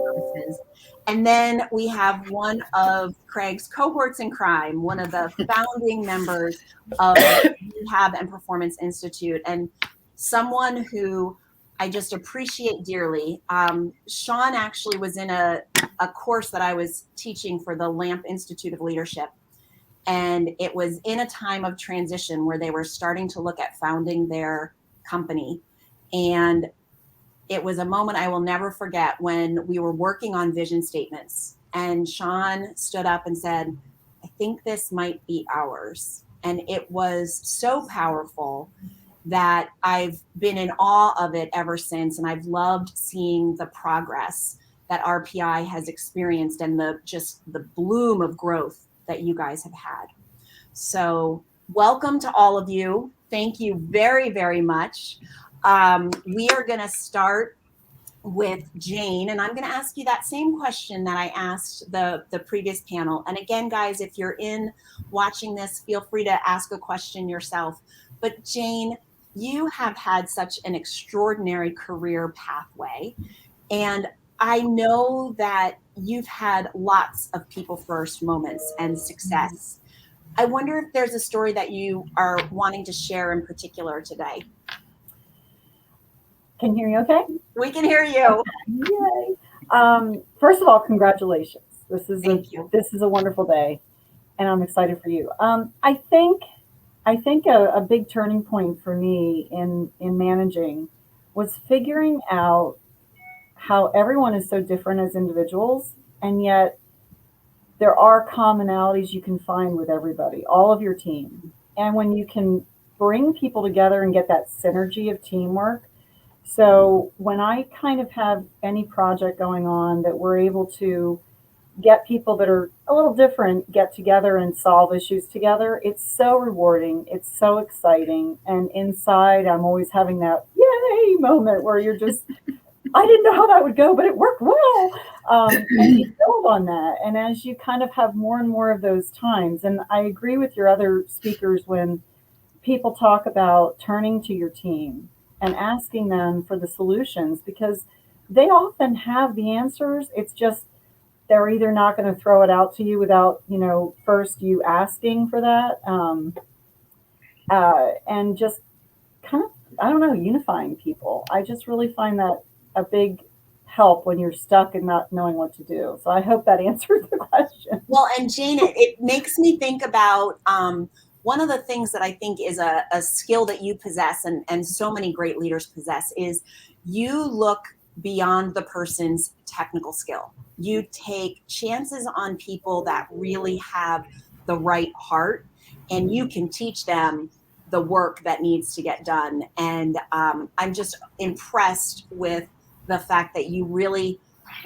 services. And then we have one of Craig's cohorts in crime, one of the founding members of Rehab and Performance Institute, and someone who I just appreciate dearly. Sean actually was in a a course that I was teaching for the LAMP Institute of Leadership. And it was in a time of transition where they were starting to look at founding their company. And it was a moment I will never forget when we were working on vision statements. And Sean stood up and said, I think this might be ours. And it was so powerful that I've been in awe of it ever since. And I've loved seeing the progress that RPI has experienced and the bloom of growth that you guys have had. So welcome to all of you. Thank you very, very much. We are going to start with Jane, and I'm going to ask you that same question that I asked the previous panel. And again, guys, if you're watching this, feel free to ask a question yourself. But Jane, you have had such an extraordinary career pathway, and I know that you've had lots of people first moments and success. I wonder if there's a story that you are wanting to share in particular today. Can you hear me okay? We can hear you. Yay. First of all, congratulations. Thank you. This is a wonderful day, and I'm excited for you. I think a big turning point for me in managing was figuring out how everyone is so different as individuals, and yet there are commonalities you can find with everybody, all of your team. And when you can bring people together and get that synergy of teamwork. So when I kind of have any project going on that we're able to get people that are a little different, get together and solve issues together, it's so rewarding. It's so exciting. And inside, I'm always having that yay moment where you're just, I didn't know how that would go, but it worked well. And you build on that. And as you kind of have more and more of those times, and I agree with your other speakers when people talk about turning to your team and asking them for the solutions, because they often have the answers. It's just they're either not going to throw it out to you without, first you asking for that. And just kind of, I don't know, unifying people. I just really find that a big help when you're stuck and not knowing what to do. So I hope that answers the question. Well, and Jane, it makes me think about one of the things that I think is a skill that you possess and so many great leaders possess is you look beyond the person's technical skill. You take chances on people that really have the right heart, and you can teach them the work that needs to get done. And I'm just impressed with the fact that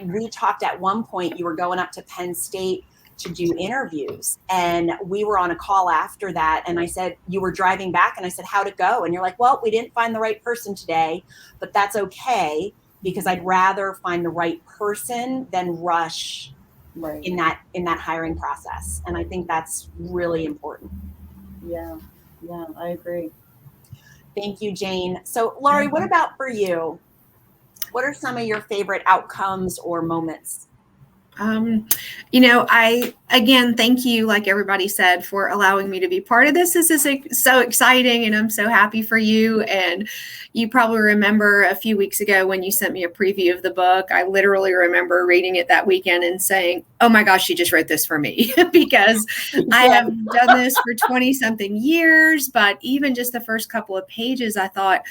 we talked at one point, you were going up to Penn State to do interviews, and we were on a call after that, and I said, you were driving back, and I said, how'd it go? And you're like, well, we didn't find the right person today, but that's okay, because I'd rather find the right person than rush in that hiring process. And I think that's really important. Yeah, I agree. Thank you, Jane. So Laurie, what about for you? What are some of your favorite outcomes or moments? Again, thank you, like everybody said, for allowing me to be part of this. This is so exciting, and I'm so happy for you. And you probably remember a few weeks ago when you sent me a preview of the book, I literally remember reading it that weekend and saying, oh my gosh, she just wrote this for me because I have done this for 20 something years. But even just the first couple of pages, I thought,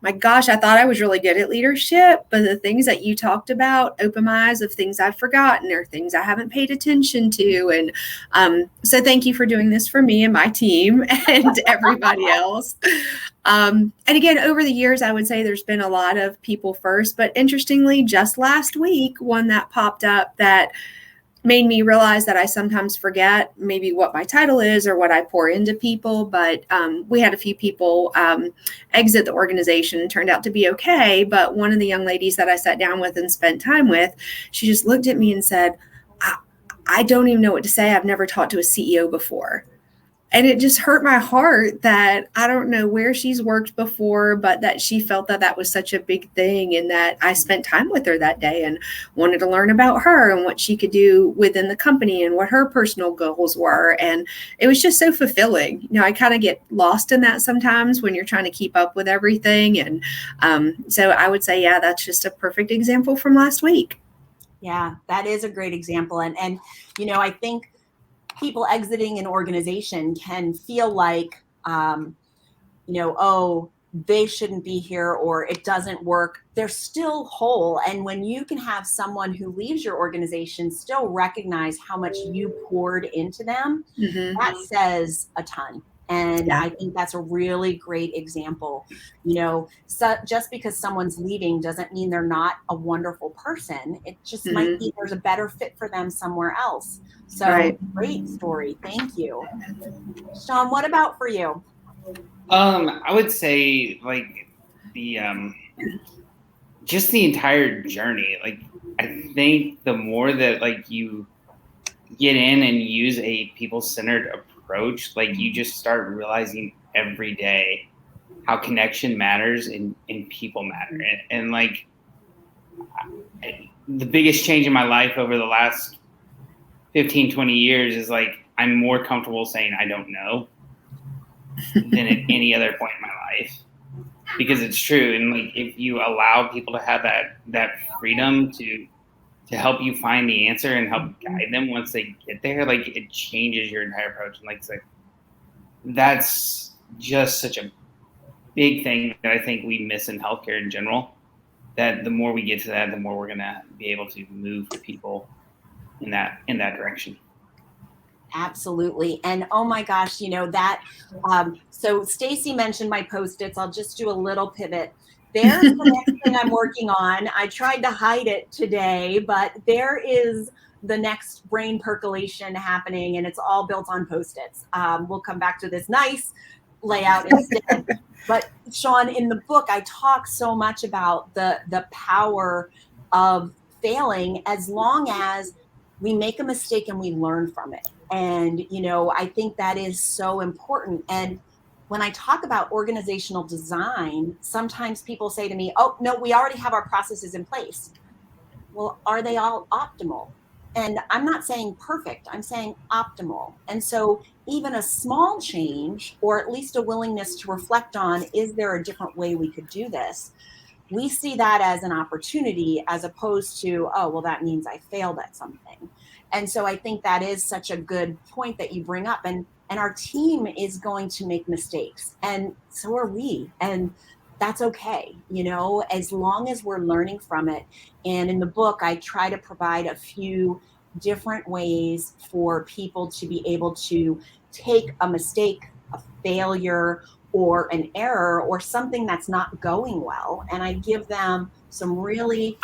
my gosh, I thought I was really good at leadership, but the things that you talked about open my eyes of things I've forgotten or things I haven't paid attention to. And so thank you for doing this for me and my team and everybody else. And again, over the years, I would say there's been a lot of people first, but interestingly, just last week, one that popped up that made me realize that I sometimes forget maybe what my title is or what I pour into people. But we had a few people exit the organization and turned out to be okay. But one of the young ladies that I sat down with and spent time with, she just looked at me and said, I don't even know what to say. I've never talked to a CEO before. And it just hurt my heart that I don't know where she's worked before, but that she felt that that was such a big thing, and that I spent time with her that day and wanted to learn about her and what she could do within the company and what her personal goals were. And it was just so fulfilling. I kind of get lost in that sometimes when you're trying to keep up with everything. And so I would say, yeah, that's just a perfect example from last week. Yeah, that is a great example. And I think people exiting an organization can feel like, oh, they shouldn't be here or it doesn't work. They're still whole. And when you can have someone who leaves your organization still recognize how much you poured into them, that says a ton. And I think that's a really great example. So just because someone's leaving doesn't mean they're not a wonderful person. It just might be there's a better fit for them somewhere else. So great story. Thank you. Sean, what about for you? I would say like the just the entire journey. Like I think the more that like you get in and use a people-centered approach, like you just start realizing every day how connection matters and people matter. And like the biggest change in my life over the last 15, 20 years is like I'm more comfortable saying I don't know than at any other point in my life, because it's true. And like if you allow people to have that freedom to help you find the answer and help guide them once they get there, like it changes your entire approach. And like that's just such a big thing that I think we miss in healthcare in general, that the more we get to that, the more we're gonna be able to move people in that direction. Absolutely. And oh my gosh, that, so Stacy mentioned my Post-its. I'll just do a little pivot. There's the next thing I'm working on. I tried to hide it today, but there is the next brain percolation happening, and it's all built on Post-its. We'll come back to this nice layout instead. But Sean, in the book, I talk so much about the power of failing as long as we make a mistake and we learn from it. And, I think that is so important. And when I talk about organizational design, sometimes people say to me, oh, no, we already have our processes in place. Well, are they all optimal? And I'm not saying perfect, I'm saying optimal. And so even a small change, or at least a willingness to reflect on, is there a different way we could do this? We see that as an opportunity as opposed to, oh, well, that means I failed at something. And so I think that is such a good point that you bring up. And our team is going to make mistakes, and so are we. And that's okay, as long as we're learning from it. And in the book, I try to provide a few different ways for people to be able to take a mistake, a failure, or an error, or something that's not going well, and I give them some really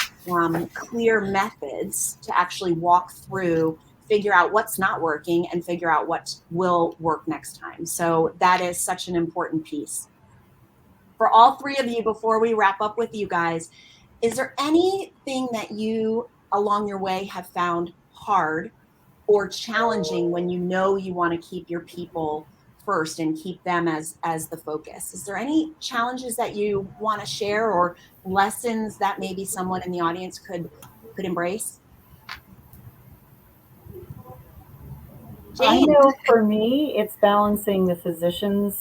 clear methods to actually walk through, figure out what's not working, and figure out what will work next time. So that is such an important piece. For all three of you, before we wrap up with you guys, is there anything that you along your way have found hard or challenging when you want to keep your people first and keep them as the focus? Is there any challenges that you want to share, or lessons that maybe someone in the audience could embrace? Jane. I know for me, it's balancing the physician's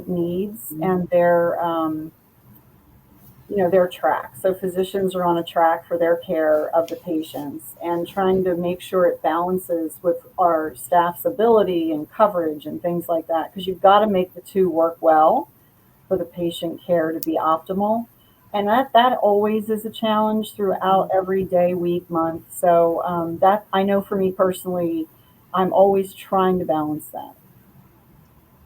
needs and their track. So physicians are on a track for their care of the patients, and trying to make sure it balances with our staff's ability and coverage and things like that, because you've got to make the two work well for the patient care to be optimal. And that always is a challenge throughout every day, week, month. So that, I know for me personally, I'm always trying to balance that.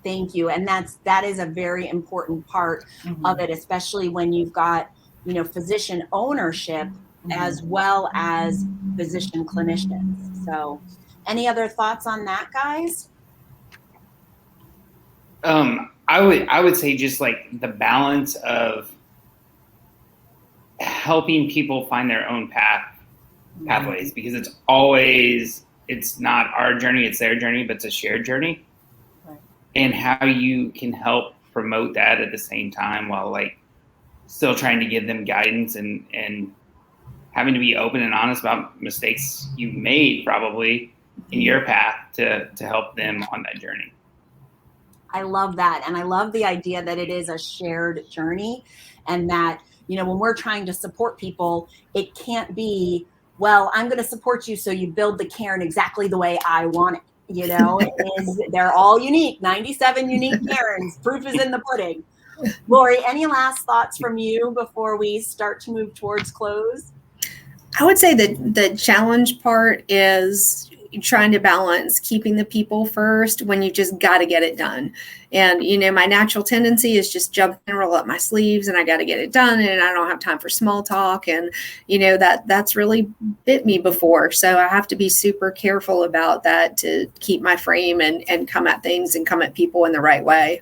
Thank you. And that is a very important part of it, especially when you've got, physician ownership as well as physician clinicians. So any other thoughts on that, guys? I would say just like the balance of helping people find their own pathways, because it's not our journey, it's their journey, but it's a shared journey. And how you can help promote that at the same time while like still trying to give them guidance and having to be open and honest about mistakes you made probably in your path to help them on that journey. I love that. And I love the idea that it is a shared journey, and that, when we're trying to support people, it can't be well, I'm going to support you so you build the cairn exactly the way I want it. You know, they're all unique, 97 unique cairns. Proof is in the pudding. Lori, any last thoughts from you before we start to move towards close? I would say that the challenge part is trying to balance keeping the people first when you just got to get it done. And, you know, my natural tendency is just jump and roll up my sleeves and I got to get it done. And I don't have time for small talk. And, you know, that's really bit me before. So I have to be super careful about that to keep my frame and come at things and come at people in the right way.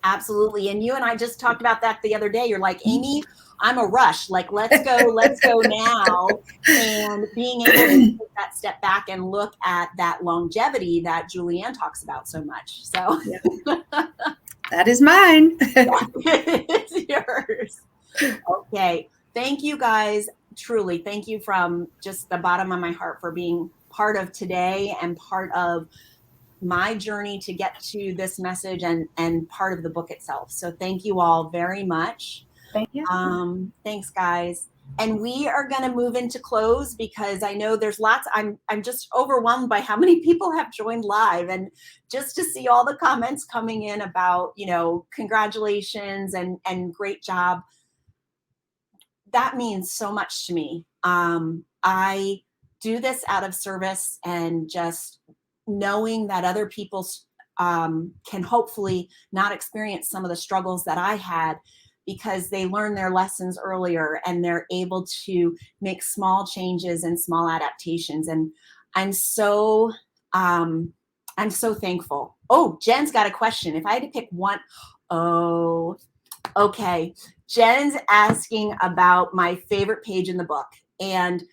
Absolutely. And you and I just talked about that the other day. You're like, Amy, I'm a rush. Like, let's go now. And being able to take that step back and look at that longevity that Julianne talks about so much. So that is mine. It's yours. Okay. Thank you guys. Truly. Thank you from just the bottom of my heart for being part of today and part of my journey to get to this message and part of the book itself. So thank you all very much. Thank you. Thanks, guys. And we are going to move into close because I know there's lots. I'm just overwhelmed by how many people have joined live, and just to see all the comments coming in about, you know, congratulations and great job. That means so much to me. I do this out of service and just knowing that other people can hopefully not experience some of the struggles that I had, because they learn their lessons earlier and they're able to make small changes and small adaptations. And I'm so thankful. Oh, Jen's got a question. If I had to pick one, oh, okay. Jen's asking about my favorite page in the book. And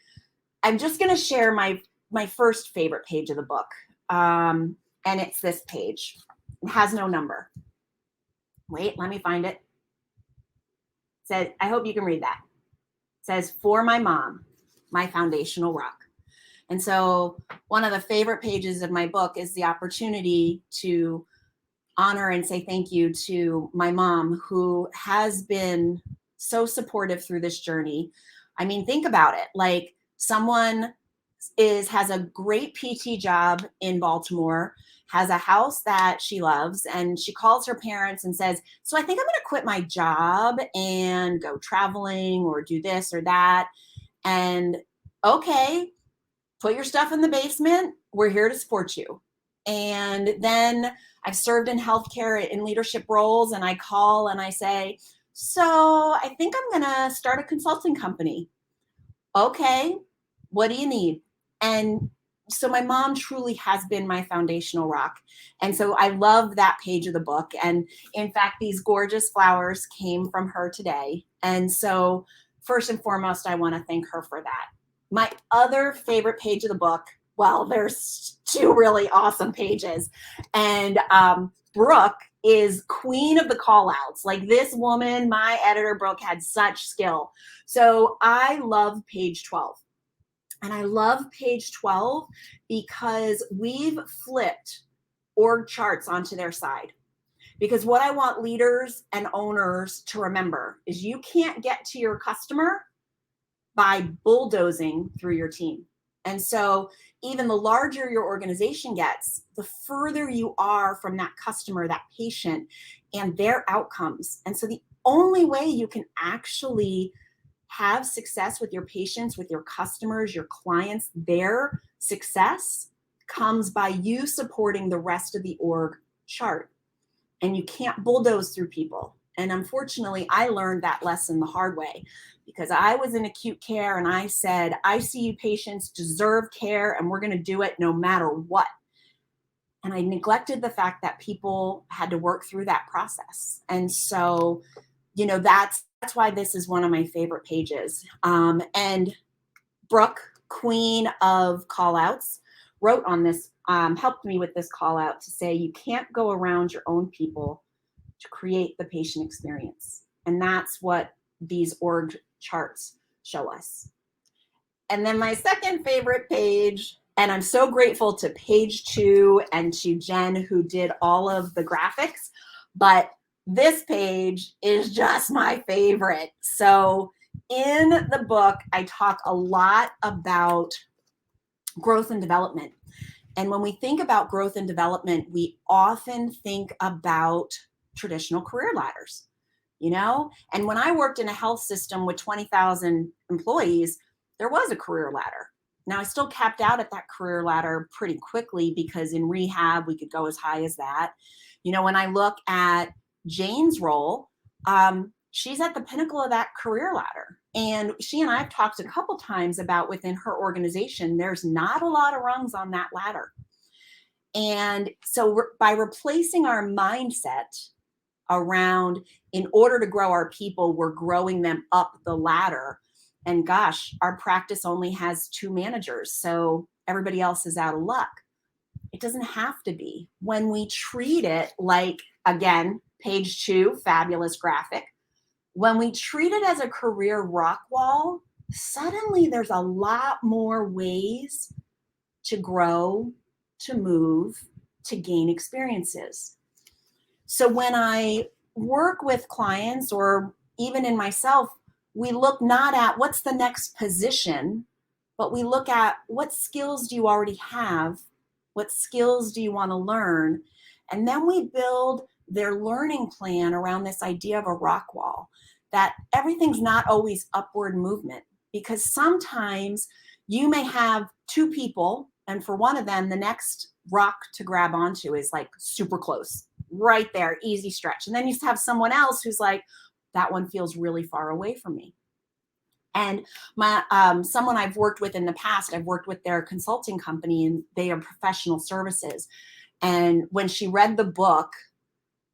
I'm just going to share my first favorite page of the book. And it's this page. It has no number. Wait, let me find it. Says, I hope you can read that. It says, for my mom, my foundational rock. And so one of the favorite pages of my book is the opportunity to honor and say thank you to my mom, who has been so supportive through this journey. I mean, think about it. Like, someone has a great PT job in Baltimore, has a house that she loves, and she calls her parents and says, so I think I'm going to quit my job and go traveling or do this or that. And okay, put your stuff in the basement. We're here to support you. And then I've served in healthcare in leadership roles, and I call and I say, so I think I'm going to start a consulting company. Okay, what do you need? And so my mom truly has been my foundational rock. And so I love that page of the book. And in fact, these gorgeous flowers came from her today. And so first and foremost, I want to thank her for that. My other favorite page of the book, well, there's two really awesome pages. And Brooke is queen of the call outs. Like, this woman, my editor, Brooke, had such skill. So I love page 12. And I love page 12 because we've flipped org charts onto their side. Because what I want leaders and owners to remember is you can't get to your customer by bulldozing through your team. And so even the larger your organization gets, the further you are from that customer, that patient, and their outcomes. And so the only way you can actually have success with your patients, with your customers, your clients, their success comes by you supporting the rest of the org chart. And you can't bulldoze through people. And unfortunately, I learned that lesson the hard way, because I was in acute care and I said, ICU patients deserve care and we're going to do it no matter what. And I neglected the fact that people had to work through that process. And so, you know, that's why this is one of my favorite pages. And Brooke, queen of call outs, wrote on this, helped me with this call out to say, you can't go around your own people to create the patient experience. And that's what these org charts show us. And then my second favorite page, and I'm so grateful to page 2 and to Jen, who did all of the graphics, but this page is just my favorite. So In the book, I talk a lot about growth and development. And when we think about growth and development, we often think about traditional career ladders, you know? And when I worked in a health system with 20,000 employees, there was a career ladder. Now, I still capped out at that career ladder pretty quickly because in rehab, we could go as high as that. You know, when I look at Jane's role, she's at the pinnacle of that career ladder. And she and I have talked a couple times about within her organization, there's not a lot of rungs on that ladder. And so by replacing our mindset around, in order to grow our people, we're growing them up the ladder. And gosh, our practice only has 2 managers, so everybody else is out of luck. It doesn't have to be. When we treat it like, again, page 2, fabulous graphic. When we treat it as a career rock wall, suddenly there's a lot more ways to grow, to move, to gain experiences. So when I work with clients or even in myself, we look not at what's the next position, but we look at what skills do you already have? What skills do you want to learn? And then we build their learning plan around this idea of a rock wall, that everything's not always upward movement, because sometimes you may have 2 people, and for one of them, the next rock to grab onto is like super close, right there, easy stretch. And then you have someone else who's like, that one feels really far away from me. And my someone I've worked with in the past, I've worked with their consulting company, and they are professional services. And when she read the book,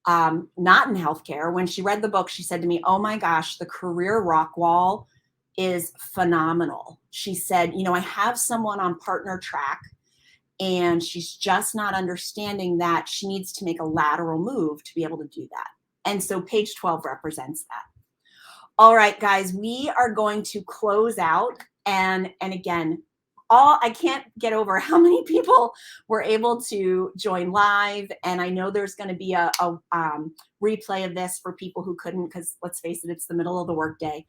not in healthcare, when she read the book, she said to me, oh my gosh, the career rock wall is phenomenal. She said, you know, I have someone on partner track, and she's just not understanding that she needs to make a lateral move to be able to do that. And so page 12 represents that. All right, guys, we are going to close out. And again, I can't get over how many people were able to join live. And I know there's going to be a replay of this for people who couldn't, because let's face it, it's the middle of the workday.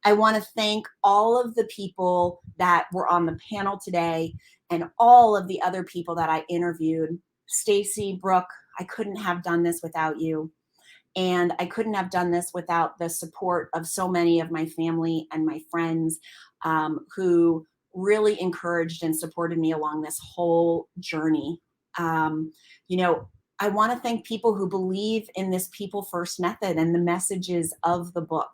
I want to thank all of the people that were on the panel today and all of the other people that I interviewed. Stacy, Brooke, I couldn't have done this without you. And I couldn't have done this without the support of so many of my family and my friends who really encouraged and supported me along this whole journey. You know, I want to thank people who believe in this people first method and the messages of the book.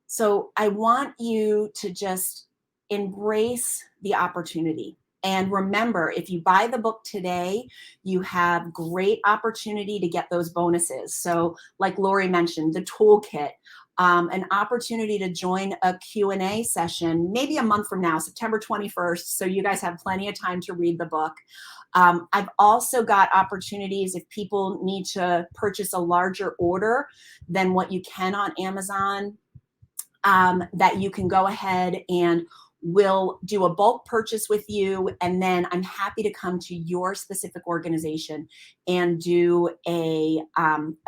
So I want you to just embrace the opportunity. And remember, if you buy the book today, you have great opportunity to get those bonuses. So like Lori mentioned, the toolkit, an opportunity to join a Q&A session, maybe a month from now, September 21st. So you guys have plenty of time to read the book. I've also got opportunities if people need to purchase a larger order than what you can on Amazon, that you can go ahead and we'll do a bulk purchase with you, and then I'm happy to come to your specific organization and do a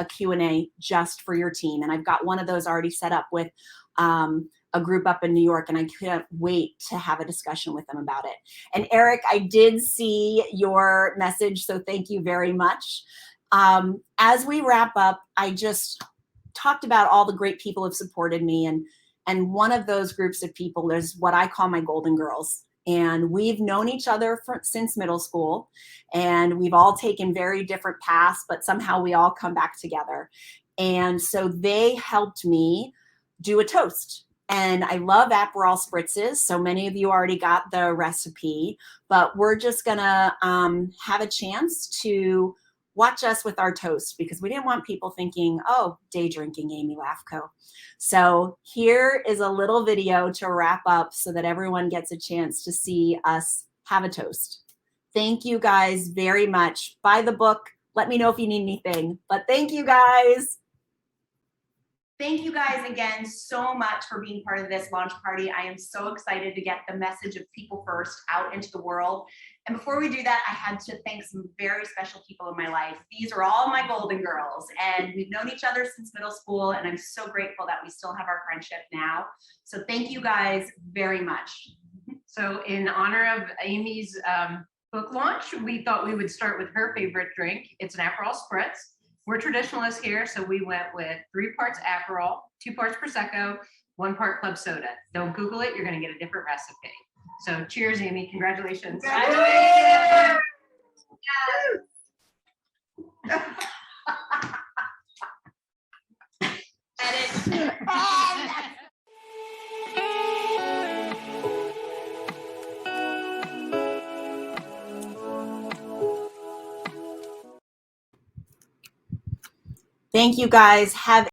Q&A just for your team. And I've got one of those already set up with a group up in New York, and I can't wait to have a discussion with them about it. And Eric, I did see your message, so thank you very much. As we wrap up, I just talked about all the great people who have supported me, and one of those groups of people is what I call my golden girls. And we've known each other since middle school, and we've all taken very different paths, but somehow we all come back together. And so they helped me do a toast. And I love Aperol Spritzes. So many of you already got the recipe, but we're just gonna have a chance to watch us with our toast, because we didn't want people thinking, oh, day drinking Amy Lafco. So here is a little video to wrap up so that everyone gets a chance to see us have a toast. Thank you guys very much. Buy the book. Let me know if you need anything, but thank you guys. Thank you guys again so much for being part of this launch party. I am so excited to get the message of people first out into the world. And before we do that, I had to thank some very special people in my life. These are all my golden girls, and we've known each other since middle school, and I'm so grateful that we still have our friendship now. So thank you guys very much. So in honor of Amy's book launch, we thought we would start with her favorite drink. It's an Aperol Spritz. We're traditionalists here, so we went with 3 parts Aperol, 2 parts Prosecco, 1 part club soda. Don't Google it, you're gonna get a different recipe. So cheers, Amy, congratulations. Congratulations. Thank you guys. Have